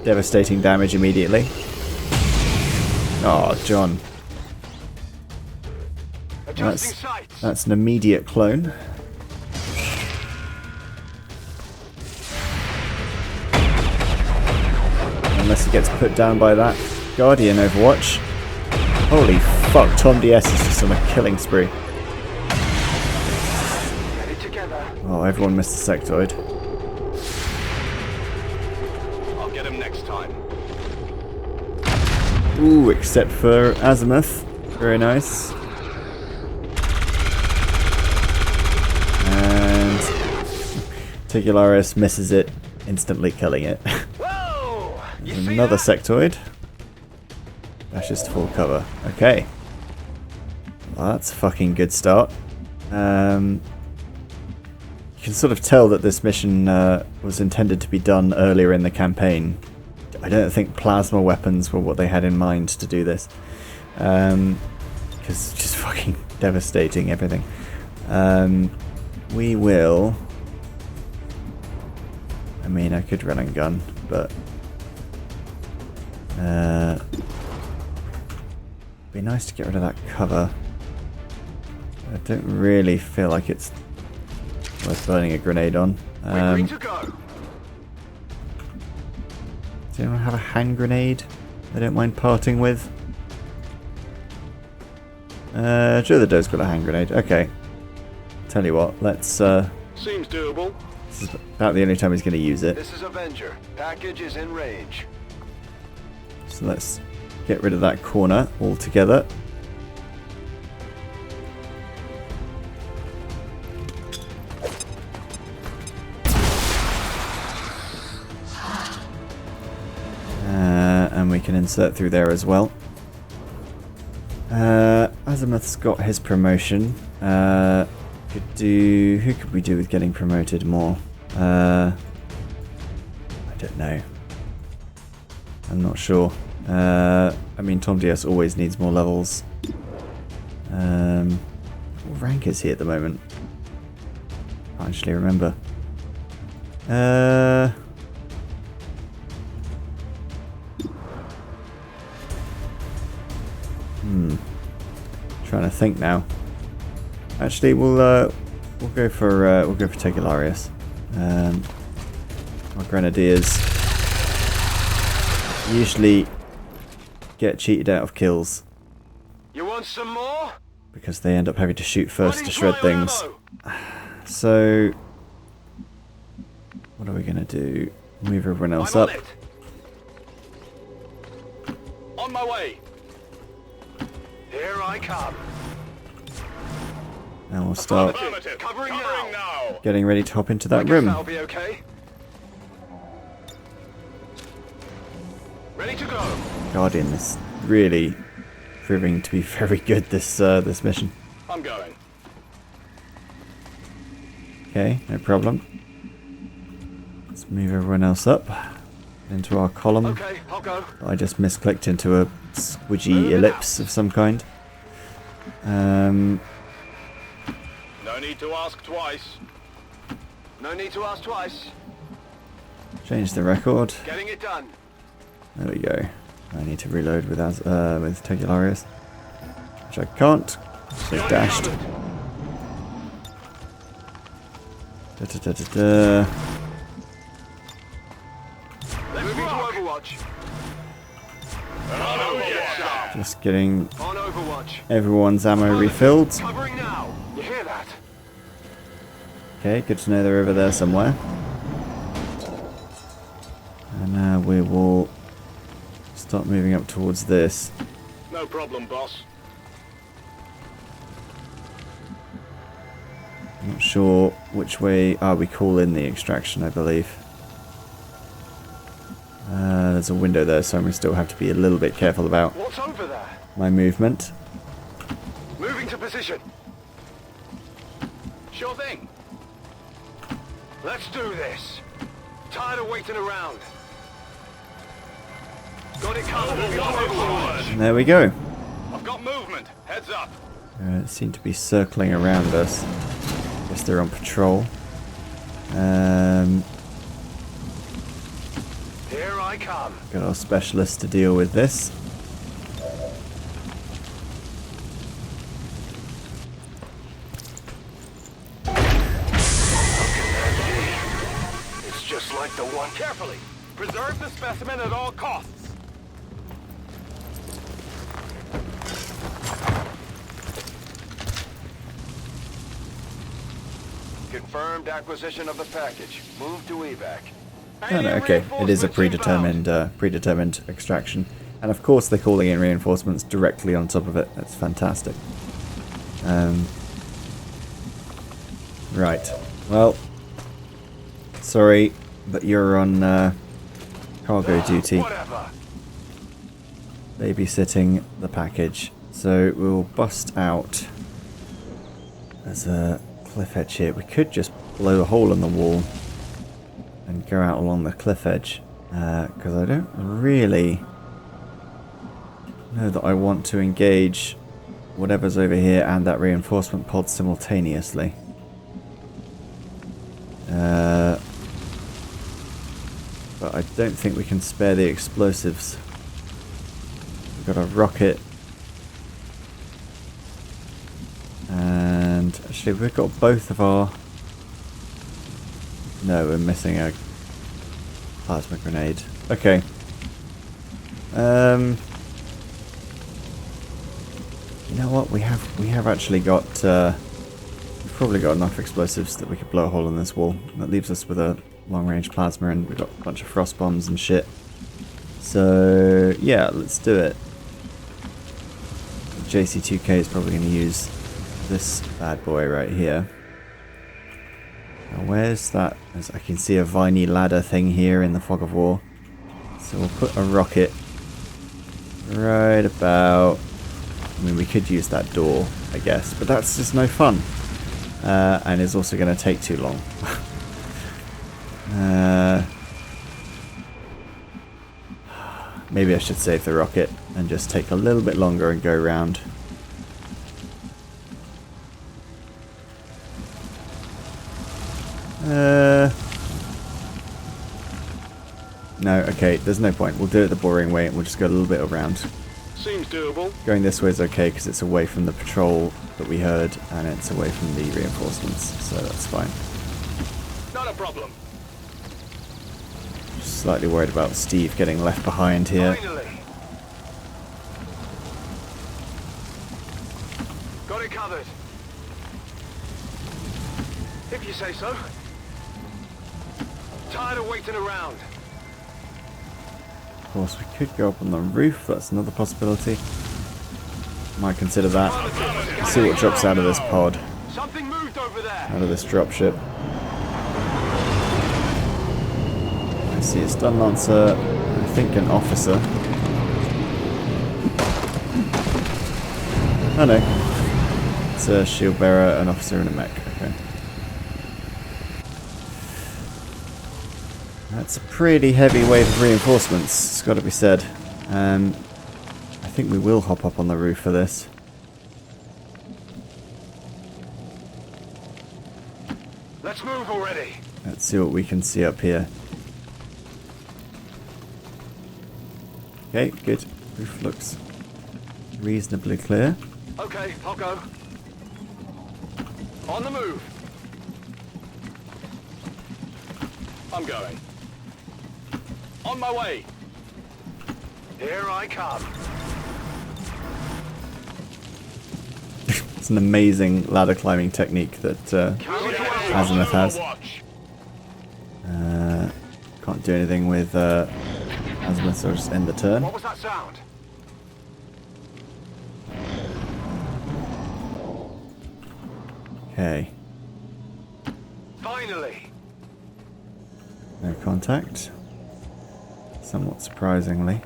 Speaker 1: Devastating damage immediately. Oh, John.
Speaker 5: Adjusting sights.
Speaker 1: That's an immediate clone. Unless he gets put down by that Guardian Overwatch. Holy fuck, Tom DS is just on a killing spree.
Speaker 5: Get it together.
Speaker 1: Oh, everyone missed the sectoid.
Speaker 3: I'll get him next time.
Speaker 1: Ooh, except for Azimuth. Very nice. And Tigularis misses it, instantly killing it.
Speaker 3: Whoa! You
Speaker 1: There's
Speaker 3: see
Speaker 1: another
Speaker 3: that?
Speaker 1: sectoid. Dashes to full cover. Okay. Well, that's a fucking good start. You can sort of tell that this mission was intended to be done earlier in the campaign. I don't think plasma weapons were what they had in mind to do this. Because it's just fucking devastating everything. We will... I mean, I could run and gun, but... be nice to get rid of that cover. I don't really feel like it's worth burning a grenade on.
Speaker 3: We're green to go.
Speaker 1: Does anyone have a hand grenade they don't mind parting with? Joe the Doe's got a hand grenade. Okay. Tell you what, let's...
Speaker 3: Seems doable.
Speaker 1: this is about the only time he's going to use it.
Speaker 5: This is Avenger. Package is in range.
Speaker 1: So let's get rid of that corner altogether. And we can insert through there as well. Azimuth's got his promotion. Could do... Who could we do with getting promoted more? I don't know. I'm not sure. I mean, Tom Diaz always needs more levels. What rank is he at the moment? Can't actually remember. Trying to think now. Actually, we'll go for Tegularius. Our Grenadiers usually get cheated out of kills
Speaker 3: You want some more?
Speaker 1: because they end up having to shoot first to shred
Speaker 3: Running
Speaker 1: things.
Speaker 3: ammo.
Speaker 1: So, what are we gonna do? Move everyone else
Speaker 3: I'm
Speaker 1: up.
Speaker 3: on it. On my way.
Speaker 5: Here I come.
Speaker 1: And we'll start
Speaker 3: Affirmative.
Speaker 5: Covering
Speaker 3: now.
Speaker 1: getting ready to hop into
Speaker 5: I
Speaker 1: that
Speaker 5: guess
Speaker 1: room.
Speaker 5: that'll be okay.
Speaker 3: Ready to go.
Speaker 1: Guardian is really proving to be very good this mission.
Speaker 3: I'm going.
Speaker 1: Okay, no problem. Let's move everyone else up into our column.
Speaker 5: Okay, I'll go.
Speaker 1: I just misclicked into a squidgy ellipse of some kind.
Speaker 3: No need to ask twice.
Speaker 5: No need to ask twice.
Speaker 1: Change the record.
Speaker 5: Getting it done.
Speaker 1: There we go. I need to reload with Tegularius, which I can't. So dashed. Da-da-da-da-da.
Speaker 3: Let's
Speaker 5: Moving to
Speaker 3: rock.
Speaker 5: Overwatch.
Speaker 3: On Overwatch.
Speaker 1: Just getting
Speaker 5: On Overwatch.
Speaker 1: everyone's ammo refilled.
Speaker 5: Covering now. You hear that?
Speaker 1: Okay, good to know they're over there somewhere. And now we will start moving up towards this.
Speaker 3: No problem, boss.
Speaker 1: I'm not sure which way... we call in the extraction, I believe. There's a window there, so I'm going to still have to be a little bit careful about
Speaker 5: What's over there?
Speaker 1: my movement.
Speaker 5: Moving to position.
Speaker 3: Sure thing.
Speaker 5: Let's do this. Tired of waiting around. Got it covered.
Speaker 3: Overwatch.
Speaker 1: And there we go.
Speaker 3: I've got movement. Heads up.
Speaker 1: They seem to be circling around us. Guess they're on patrol.
Speaker 5: Here I come.
Speaker 1: Got our specialist to deal with this.
Speaker 5: It's just like the one.
Speaker 3: Carefully. Preserve the specimen at all costs.
Speaker 5: confirmed acquisition of the package. Move to evac.
Speaker 1: Oh no, okay. It is a predetermined extraction. And of course they're calling in reinforcements directly on top of it. That's fantastic. Right. Well, sorry, but you're on cargo duty.
Speaker 5: Whatever.
Speaker 1: Babysitting the package. So we'll bust out. There's a cliff edge here. We could just blow a hole in the wall and go out along the cliff edge. Because I don't really know that I want to engage whatever's over here and that reinforcement pod simultaneously. But I don't think we can spare the explosives. We've got a rocket. And actually we've got both of our... No, we're missing a plasma grenade. Okay. You know what? We have actually got... we've probably got enough explosives that we could blow a hole in this wall. That leaves us with a long-range plasma, and we've got a bunch of frost bombs and shit. So yeah, let's do it. JC2K is probably going to use this bad boy right here. Now where's that? As I can see a viney ladder thing here in the fog of war. So we'll put a rocket right about... I mean, we could use that door, I guess, but that's just no fun. And is also going to take too long. Maybe I should save the rocket and just take a little bit longer and go around. No, okay, there's no point. We'll do it the boring way and we'll just go a little bit around.
Speaker 5: Seems doable.
Speaker 1: Going this way is okay because it's away from the patrol that we heard and it's away from the reinforcements, so that's fine.
Speaker 5: Not a problem.
Speaker 1: Just slightly worried about Steve getting left behind here.
Speaker 5: Finally. Got it covered. If you say so. Tired of waiting around.
Speaker 1: Of course, we could go up on the roof. That's another possibility. Might consider that. Let's see what drops out of this pod.
Speaker 5: Something moved over there.
Speaker 1: Out of this dropship. I see a stun lancer. I think an officer. Oh no. It's a shield bearer, an officer, and a mech. Okay. That's a pretty heavy wave of reinforcements, it's got to be said. I think we will hop up on the roof for this.
Speaker 5: Let's move already.
Speaker 1: Let's see what we can see up here. Okay, good. Roof looks reasonably clear.
Speaker 5: Okay, I'll go. On the move. I'm going. On my way. Here I come.
Speaker 1: It's an amazing ladder climbing technique that Azimuth has. Can't do anything with Azimuth, so I'll just end the turn.
Speaker 5: What was that sound?
Speaker 1: Okay.
Speaker 5: Finally.
Speaker 1: No contact. Somewhat surprisingly.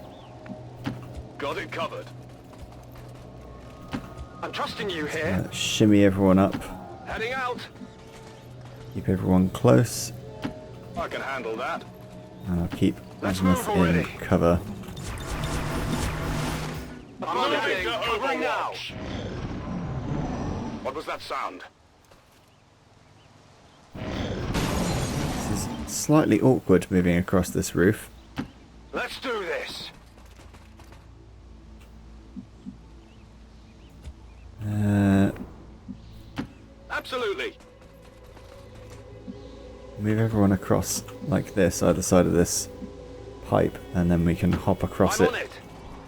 Speaker 5: Got it covered. I'm trusting you here.
Speaker 1: Shimmy everyone up.
Speaker 5: Heading out.
Speaker 1: Keep everyone close.
Speaker 5: I can handle that.
Speaker 1: And I'll keep
Speaker 5: Let's
Speaker 1: Azimuth
Speaker 5: move
Speaker 1: in
Speaker 5: already.
Speaker 1: cover.
Speaker 5: I'm moving. Covering now. What was that sound?
Speaker 1: This is slightly awkward moving across this roof.
Speaker 5: Let's do this. Absolutely.
Speaker 1: Move everyone across like this, either side of this pipe, and then we can hop across
Speaker 5: I'm
Speaker 1: it
Speaker 5: on it.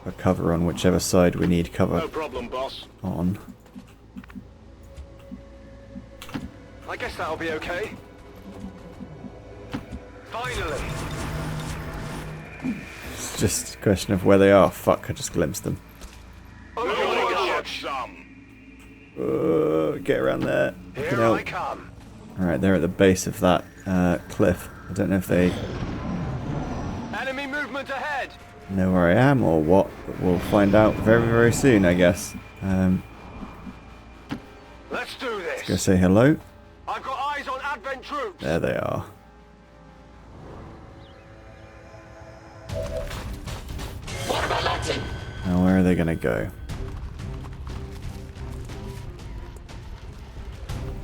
Speaker 1: for cover on whichever side we need cover
Speaker 5: No problem, boss.
Speaker 1: on.
Speaker 5: I guess that'll be okay. Finally.
Speaker 1: It's just a question of where they are. Fuck, I just glimpsed them.
Speaker 5: Oh my
Speaker 3: Get
Speaker 5: god.
Speaker 3: some.
Speaker 1: Get around there.
Speaker 5: Here I come.
Speaker 1: Alright, they're at the base of that cliff. I don't know if they
Speaker 5: Enemy movement ahead.
Speaker 1: know where I am or what, but we'll find out very, very soon, I guess.
Speaker 5: Let's do this.
Speaker 1: Go say hello.
Speaker 5: I've got eyes on Advent troops.
Speaker 1: There they are. Now where are they going to go?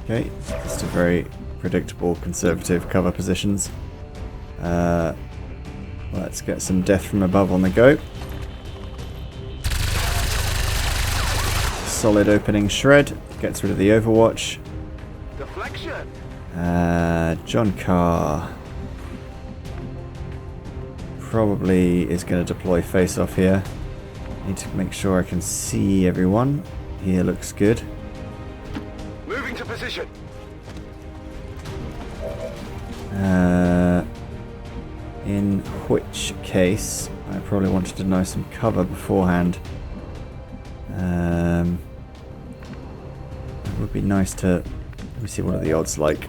Speaker 1: Okay, just a very predictable conservative cover positions. Let's get some death from above on the go. Solid opening shred. Gets rid of the overwatch.
Speaker 5: Deflection.
Speaker 1: John Carr probably is going to deploy face-off here. Need to make sure I can see everyone. Here looks good.
Speaker 5: Moving to position.
Speaker 1: In which case, I probably wanted to know some cover beforehand. It would be nice to... Let me see what are the odds like.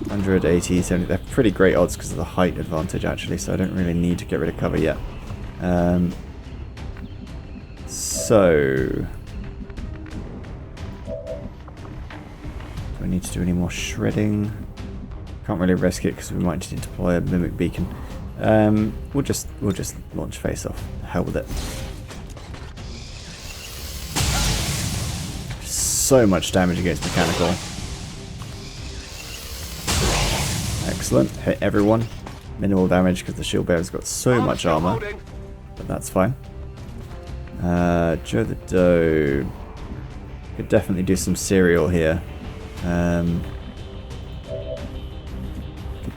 Speaker 1: 180, 70. They're pretty great odds because of the height advantage, actually, so I don't really need to get rid of cover yet. So... Do I need to do any more shredding? Can't really risk it because we might need to deploy a mimic beacon. We'll just launch face off. Hell with it. So much damage against mechanical. Excellent. Hit everyone. Minimal damage because the shield bearer's got so much armor. But that's fine. Joe the Doe. Could definitely do some serial here. Could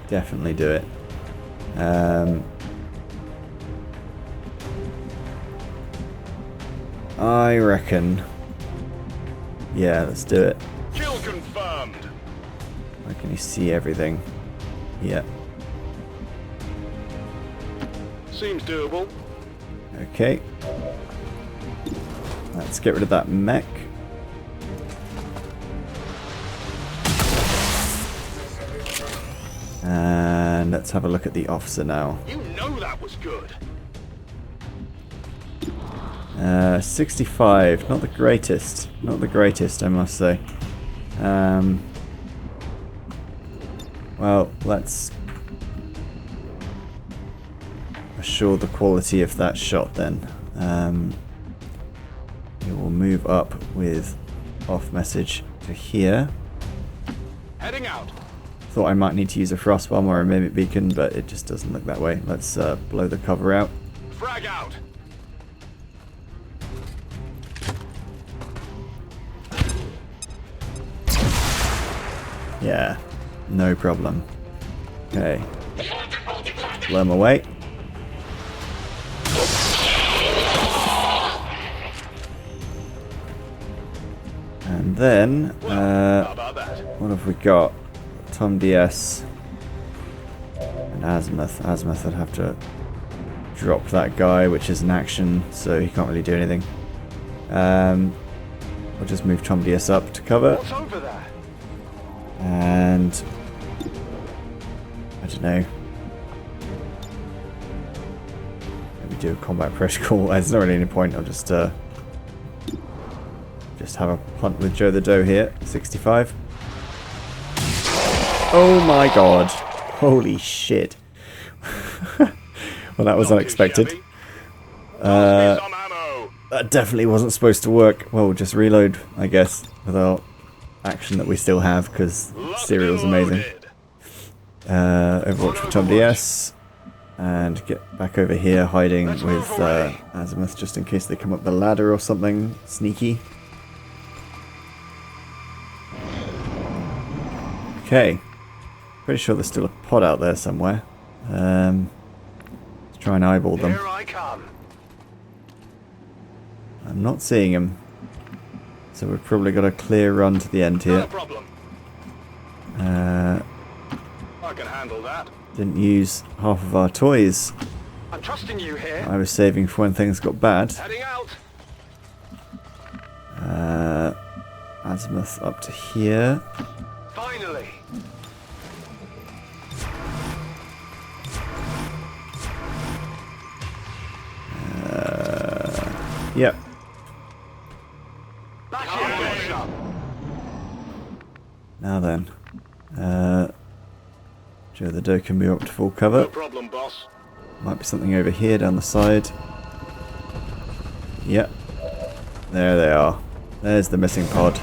Speaker 1: definitely do it. I reckon. Yeah, let's do it.
Speaker 3: Kill confirmed.
Speaker 1: Where can you see everything? Yeah.
Speaker 3: Seems doable.
Speaker 1: Okay. Let's get rid of that mech. And let's have a look at the officer now.
Speaker 3: You know that was good.
Speaker 1: 65, not the greatest. Not the greatest, I must say. Well, let's assure the quality of that shot then. We will move up with off message to here.
Speaker 3: Heading out.
Speaker 1: Thought I might need to use a frost bomb or a mimic beacon, but it just doesn't look that way. Let's blow the cover out.
Speaker 3: Frag out.
Speaker 1: Yeah, no problem. Okay. Blow them away. And then,
Speaker 3: How about that?
Speaker 1: what have we got? Tom DS and Azimuth. Azimuth would have to drop that guy, which is an action, so he can't really do anything. We'll just move Tom DS up to cover.
Speaker 5: What's over there?
Speaker 1: And I don't know. Maybe do a combat protocol. There's not really any point. I'll just have a punt with Joe the Doe here. 65. Oh my god! Holy shit! Well, that was unexpected.
Speaker 3: Some ammo.
Speaker 1: That definitely wasn't supposed to work. Well, we'll just reload, I guess, with our action that we still have, because Serial's amazing. Overwatch for Tom DS. And get back over here, hiding with Azimuth, just in case they come up the ladder or something sneaky. Okay. Pretty sure there's still a pod out there somewhere. Let's try and eyeball them.
Speaker 5: Here I come.
Speaker 1: I'm not seeing him. So we've probably got a clear run to the end here.
Speaker 3: No problem. I can handle that.
Speaker 1: Didn't use half of our toys
Speaker 5: I'm trusting you here.
Speaker 1: I was saving for when things got bad.
Speaker 5: Heading out.
Speaker 1: Azimuth up to here.
Speaker 5: Finally.
Speaker 1: Yep.
Speaker 5: Back here.
Speaker 1: Now then. Joe the Doe can move up to full cover.
Speaker 3: No problem, boss.
Speaker 1: Might be something over here down the side. Yep. There they are. There's the missing pod.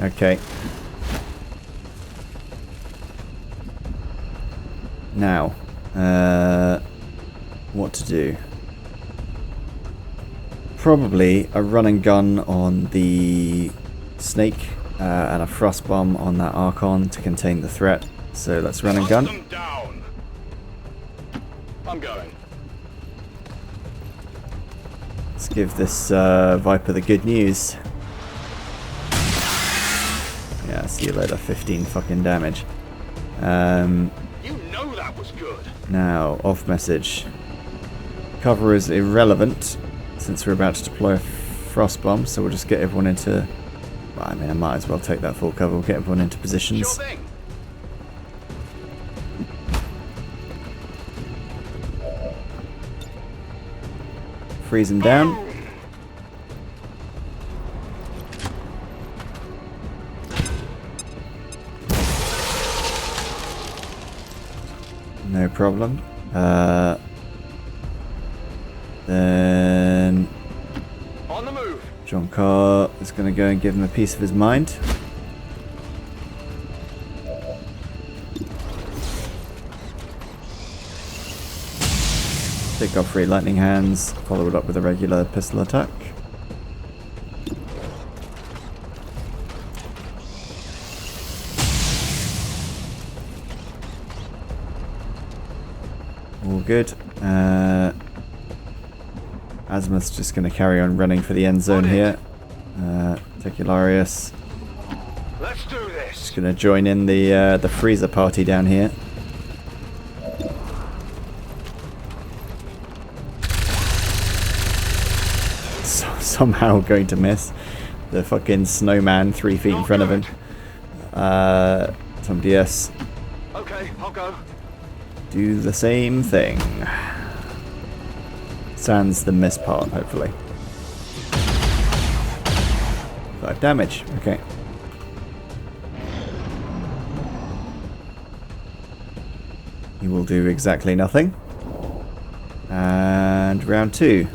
Speaker 1: Okay. Now, what to do? Probably a run and gun on the snake and a frost bomb on that Archon to contain the threat. So let's run and
Speaker 3: Hunt
Speaker 1: gun.
Speaker 3: them down. I'm going.
Speaker 1: Let's give this Viper the good news. Yeah, see you later. 15 fucking damage.
Speaker 3: You know that was good.
Speaker 1: Now, off message. Cover is irrelevant since we're about to deploy a frost bomb, so we'll just get everyone into... Well, I mean, I might as well take that full cover. We'll get everyone into positions.
Speaker 3: Sure thing.
Speaker 1: Freeze them down. No problem. Then
Speaker 5: On the move.
Speaker 1: John Carr is going to go and give him a piece of his mind. Take off 3 lightning hands, follow it up with a regular pistol attack. All good. Azimuth's just going to carry on running for the end zone here. Tecularius
Speaker 5: Let's do this.
Speaker 1: is going to join in the freezer party down here. Somehow going to miss the fucking snowman 3 feet in front of him. Somebody else
Speaker 5: Okay, I'll go.
Speaker 1: do the same thing. Sans the miss part, hopefully. 5 damage. Okay. He will do exactly nothing. And round 2.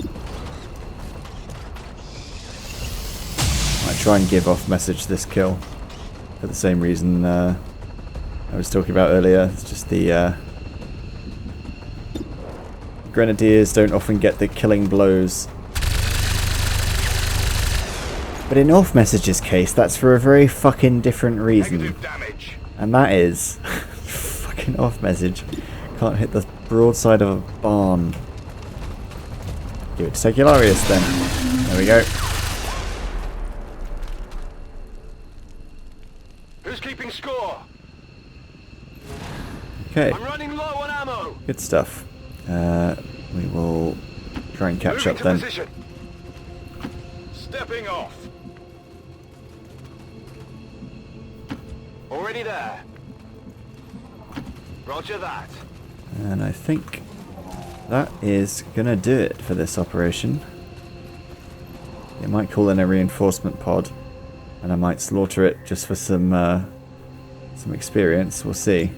Speaker 1: Try and give off message this kill for the same reason I was talking about earlier. It's just the Grenadiers don't often get the killing blows, but in off message's case that's for a very fucking different reason,
Speaker 3: Negative damage.
Speaker 1: and that is fucking off message can't hit the broadside of a barn. Give it to Tecularius then. There we go.
Speaker 5: Who's keeping score?
Speaker 1: Okay.
Speaker 5: I'm running low on ammo.
Speaker 1: Good stuff. We will try and catch
Speaker 5: Moving
Speaker 1: up
Speaker 5: to
Speaker 1: then.
Speaker 5: position.
Speaker 3: Stepping off.
Speaker 5: Already there. Roger that.
Speaker 1: And I think that is gonna do it for this operation. It might call in a reinforcement pod, and I might slaughter it just for some experience. We'll see.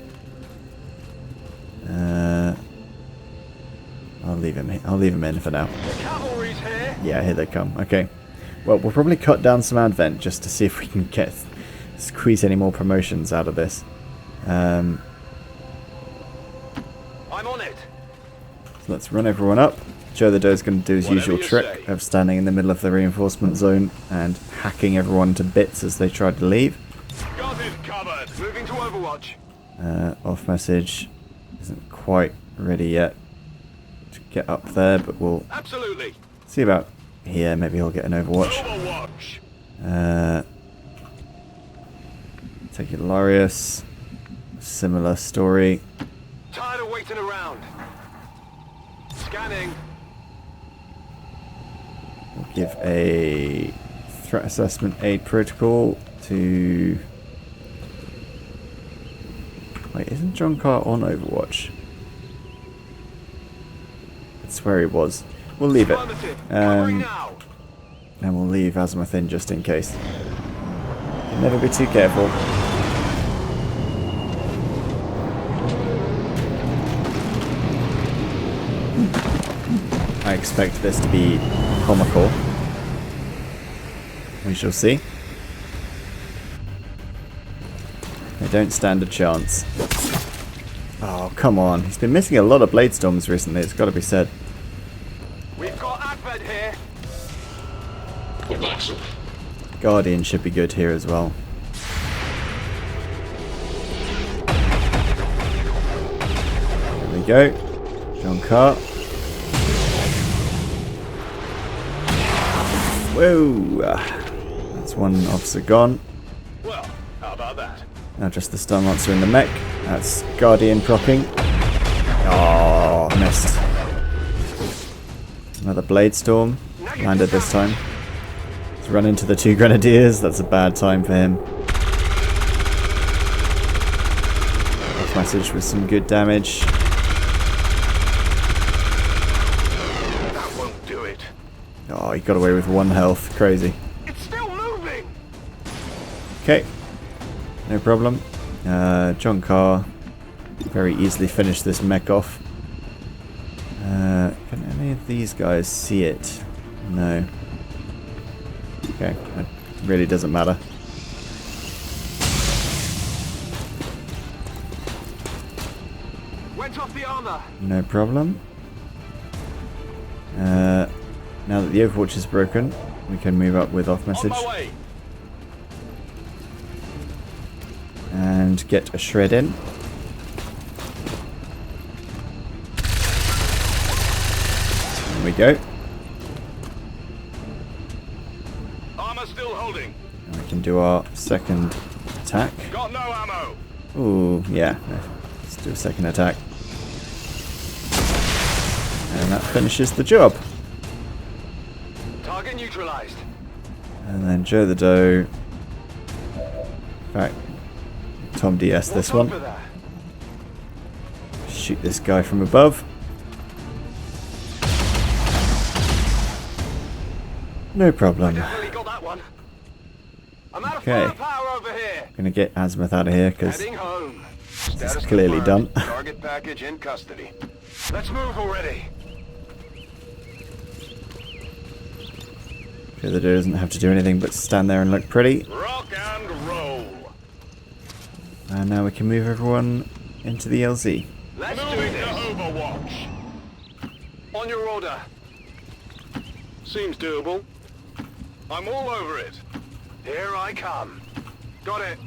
Speaker 1: I'll leave him in for now.
Speaker 5: The cavalry's here.
Speaker 1: Yeah, here they come. Okay. Well, we'll probably cut down some advent just to see if we can squeeze any more promotions out of this.
Speaker 5: I'm on it.
Speaker 1: So let's run everyone up. Joe the Doe's going to do his
Speaker 3: Whatever
Speaker 1: usual
Speaker 3: you
Speaker 1: trick
Speaker 3: say.
Speaker 1: of standing in the middle of the reinforcement zone and hacking everyone to bits as they try to leave.
Speaker 3: Got it covered.
Speaker 5: Moving to Overwatch.
Speaker 1: Off message isn't quite ready yet to get up there, but we'll
Speaker 3: Absolutely.
Speaker 1: see about here. Maybe he'll get an Overwatch.
Speaker 3: Overwatch.
Speaker 1: Take it, Larius. Similar story.
Speaker 5: Tired of waiting around. Scanning.
Speaker 1: We'll give a threat assessment aid protocol to... Wait, isn't John Carr on Overwatch? That's where he was. We'll leave it. And we'll leave Azimuth in just in case. Never be too careful. I expect this to be comical. We shall see. They don't stand a chance. Oh, come on. He's been missing a lot of Blade Storms recently, it's got to be said.
Speaker 5: We've got Advent here.
Speaker 1: Guardian should be good here as well. There we go. John Carr. Whoa! That's one officer gone.
Speaker 5: Well, how about that?
Speaker 1: Now just the stun monster in the mech. That's Guardian proccing. Oh, missed. Another Blade Storm. Landed this time. Let's run into the 2 Grenadiers. That's a bad time for him. Off message with some good damage.
Speaker 5: That won't do it.
Speaker 1: Oh, he got away with 1 health. Crazy.
Speaker 5: It's still moving.
Speaker 1: Okay. No problem. John Carr very easily finished this mech off. Can any of these guys see it? No. Okay, it really doesn't matter.
Speaker 5: Went off the armor.
Speaker 1: No problem. Now that the Overwatch is broken, we can move up with off message.
Speaker 5: On my way.
Speaker 1: And get a shred in. There we go.
Speaker 3: Armor still holding.
Speaker 1: And we can do our second attack.
Speaker 3: Got no ammo.
Speaker 1: Ooh, yeah. Let's do a second attack. And that finishes the job.
Speaker 5: Target neutralized.
Speaker 1: And then Joe the Doe. In fact, Tom DS this one. Shoot this guy from above. No problem.
Speaker 5: Definitely got that one. I'm out of
Speaker 1: Okay.
Speaker 5: firepower over here.
Speaker 1: Gonna get Azimuth out of here because
Speaker 5: Heading home.
Speaker 1: it's clearly done.
Speaker 5: Target package in custody. Let's move already.
Speaker 1: Joe the Doe doesn't have to do anything but stand there and look pretty.
Speaker 3: Rock and roll.
Speaker 1: And now we can move everyone into the LZ.
Speaker 5: Let's do
Speaker 3: Moving to
Speaker 5: this.
Speaker 3: Overwatch.
Speaker 5: On your order.
Speaker 3: Seems doable. I'm all over it.
Speaker 5: Here I come. Got it.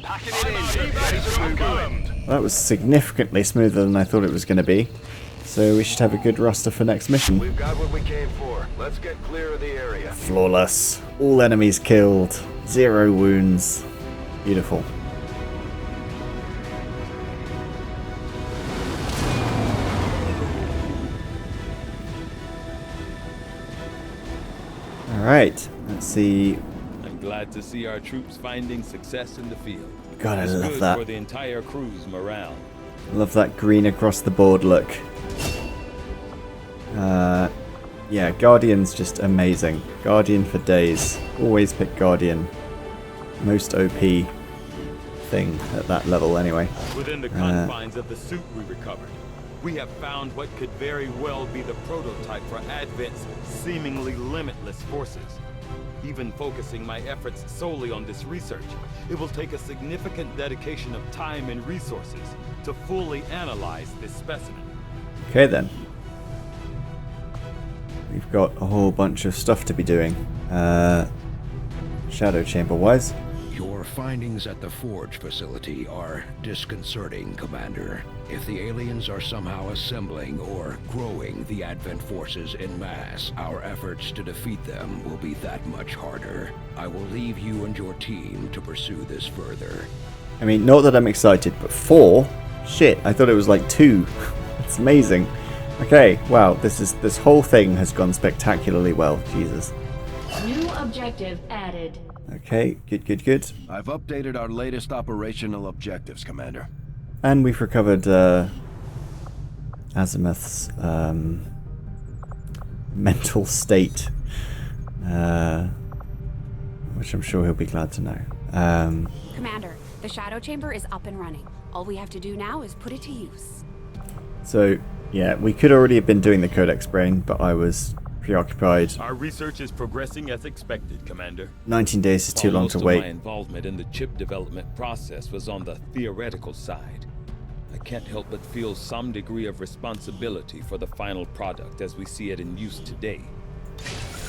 Speaker 5: Packing it
Speaker 3: I'm out
Speaker 5: in.
Speaker 3: of
Speaker 5: Ready
Speaker 3: base
Speaker 5: to move.
Speaker 3: confirmed.
Speaker 1: That was significantly smoother than I thought it was going to be. So we should have a good roster for next mission.
Speaker 5: We've got what we came for. Let's get clear of the area.
Speaker 1: Flawless. All enemies killed. 0 wounds. Beautiful. Alright, let's see.
Speaker 6: I'm glad to see our troops finding success in the field.
Speaker 1: God, I
Speaker 6: It's
Speaker 1: love
Speaker 6: good
Speaker 1: that.
Speaker 6: for the entire crew's morale.
Speaker 1: Love that green across the board look. Yeah, Guardian's just amazing. Guardian for days. Always pick Guardian. Most OP thing at that level anyway.
Speaker 6: Within the confines of the suit we recovered, we have found what could very well be the prototype for Advent's seemingly limitless forces. Even focusing my efforts solely on this research, it will take a significant dedication of time and resources to fully analyze this specimen.
Speaker 1: Okay then. We've got a whole bunch of stuff to be doing. Shadow chamber wise.
Speaker 7: Your findings at the Forge facility are disconcerting, Commander. If the aliens are somehow assembling or growing the Advent forces en masse, our efforts to defeat them will be that much harder. I will leave you and your team to pursue this further.
Speaker 1: I mean, not that I'm excited, but 4? Shit, I thought it was like 2. It's amazing. Okay, wow, this whole thing has gone spectacularly well. Jesus.
Speaker 2: New objective added.
Speaker 1: Okay, good.
Speaker 8: I've updated our latest operational objectives, Commander.
Speaker 1: And we've recovered Azimuth's mental state, which I'm sure he'll be glad to know.
Speaker 9: Commander, the shadow chamber is up and running. All we have to do now is put it to use.
Speaker 1: So, yeah, we could already have been doing the Codex brain, but I was preoccupied.
Speaker 6: Our research is progressing as expected, Commander.
Speaker 1: 19 days is too long to wait.
Speaker 6: My involvement in the chip development process was on the theoretical side. I can't help but feel some degree of responsibility for the final product as we see it in use today.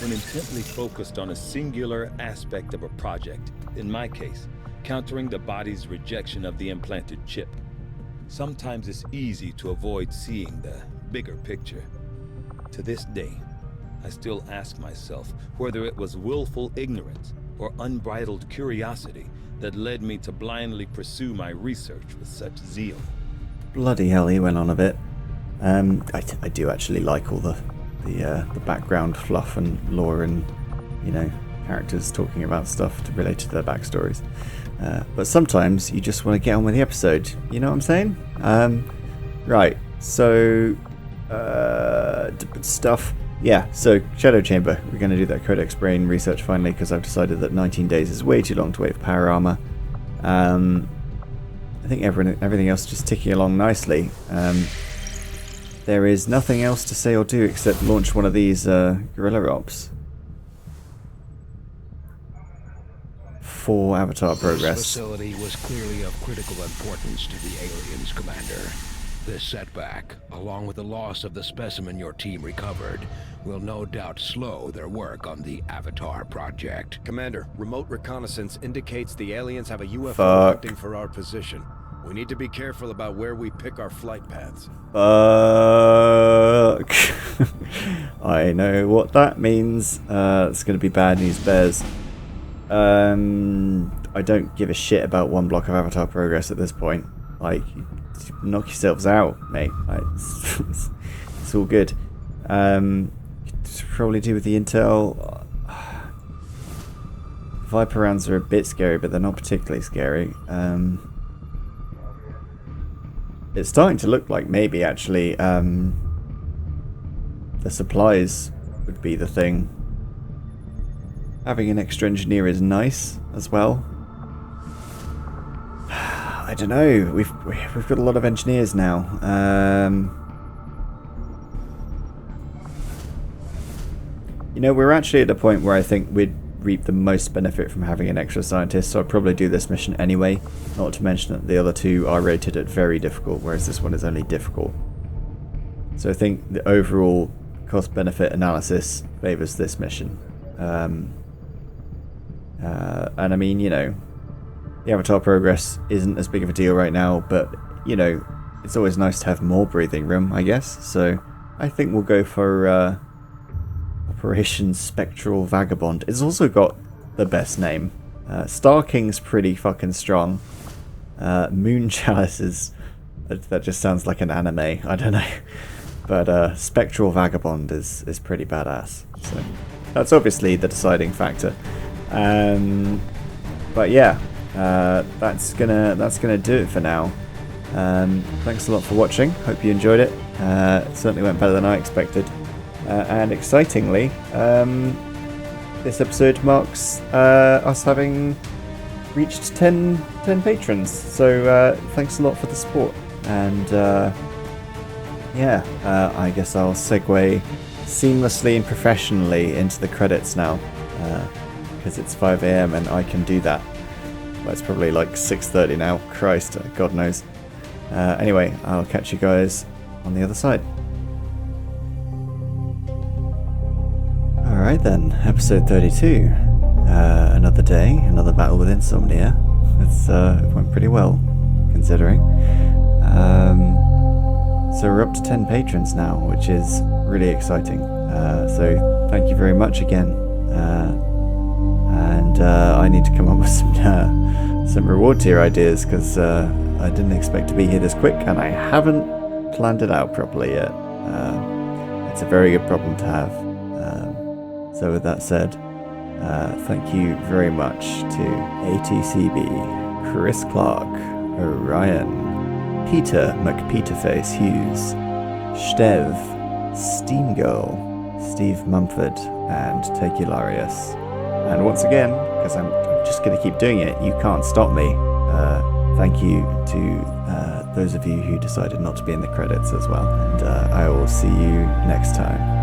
Speaker 6: When intently focused on a singular aspect of a project, in my case, countering the body's rejection of the implanted chip, sometimes it's easy to avoid seeing the bigger picture. To this day, I still ask myself whether it was willful ignorance or unbridled curiosity that led me to blindly pursue my research with such zeal.
Speaker 1: Bloody hell, he went on a bit. I do actually like all the background fluff and lore and, you know, characters talking about stuff to relate to their backstories. But sometimes you just want to get on with the episode. You know what I'm saying? Right. So stuff. Yeah. So Shadow Chamber. We're going to do that Codex brain research finally because I've decided that 19 days is way too long to wait for power armor. I think everything else is just ticking along nicely. There is nothing else to say or do except launch one of these guerrilla ops. For Avatar progress.
Speaker 7: This facility was clearly of critical importance to the aliens, Commander. This setback, along with the loss of the specimen your team recovered, will no doubt slow their work on the Avatar project.
Speaker 8: Commander, remote reconnaissance indicates the aliens have a UFO hunting for our position. We need to be careful about where we pick our flight paths.
Speaker 1: Fuck. I know what that means. It's going to be bad news bears. I don't give a shit about one block of Avatar progress at this point. Like, knock yourselves out, mate. Like, it's all good. Probably do with the intel. Viper rounds are a bit scary, but they're not particularly scary. It's starting to look like maybe actually the supplies would be the thing. Having an extra engineer is nice as well. I don't know. We've got a lot of engineers now. You know, we're actually at a point where I think we'd reap the most benefit from having an extra scientist, so I'd probably do this mission anyway. Not to mention that the other two are rated at very difficult, whereas this one is only difficult. So I think the overall cost-benefit analysis favours this mission. And I mean, you know, the Avatar progress isn't as big of a deal right now, but, you know, it's always nice to have more breathing room, I guess. So I think we'll go for Operation Spectral Vagabond. It's also got the best name. Star King's pretty fucking strong. Moon Chalice is... that just sounds like an anime. I don't know. But Spectral Vagabond is pretty badass. So that's obviously the deciding factor. But yeah, that's gonna do it for now. Thanks a lot for watching. Hope you enjoyed it. It certainly went better than I expected. And excitingly, this episode marks us having reached 10 patrons. So thanks a lot for the support. And yeah, I guess I'll segue seamlessly and professionally into the credits now. Because it's 5 AM and I can do that. Well, it's probably like 6:30 now. Christ, God knows. Anyway, I'll catch you guys on the other side. Alright then, episode 32. Another day, another battle with insomnia. It went pretty well, considering. So we're up to 10 patrons now, which is really exciting. So thank you very much again. And I need to come up with some reward tier ideas, because I didn't expect to be here this quick, and I haven't planned it out properly yet. It's a very good problem to have. So with that said, thank you very much to ATCB, Chris Clark, Orion, Peter McPeterface Hughes, Stev, Steamgirl, Steve Mumford, and Tecularius. And once again, because I'm just going to keep doing it, you can't stop me. Thank you to those of you who decided not to be in the credits as well. And I will see you next time.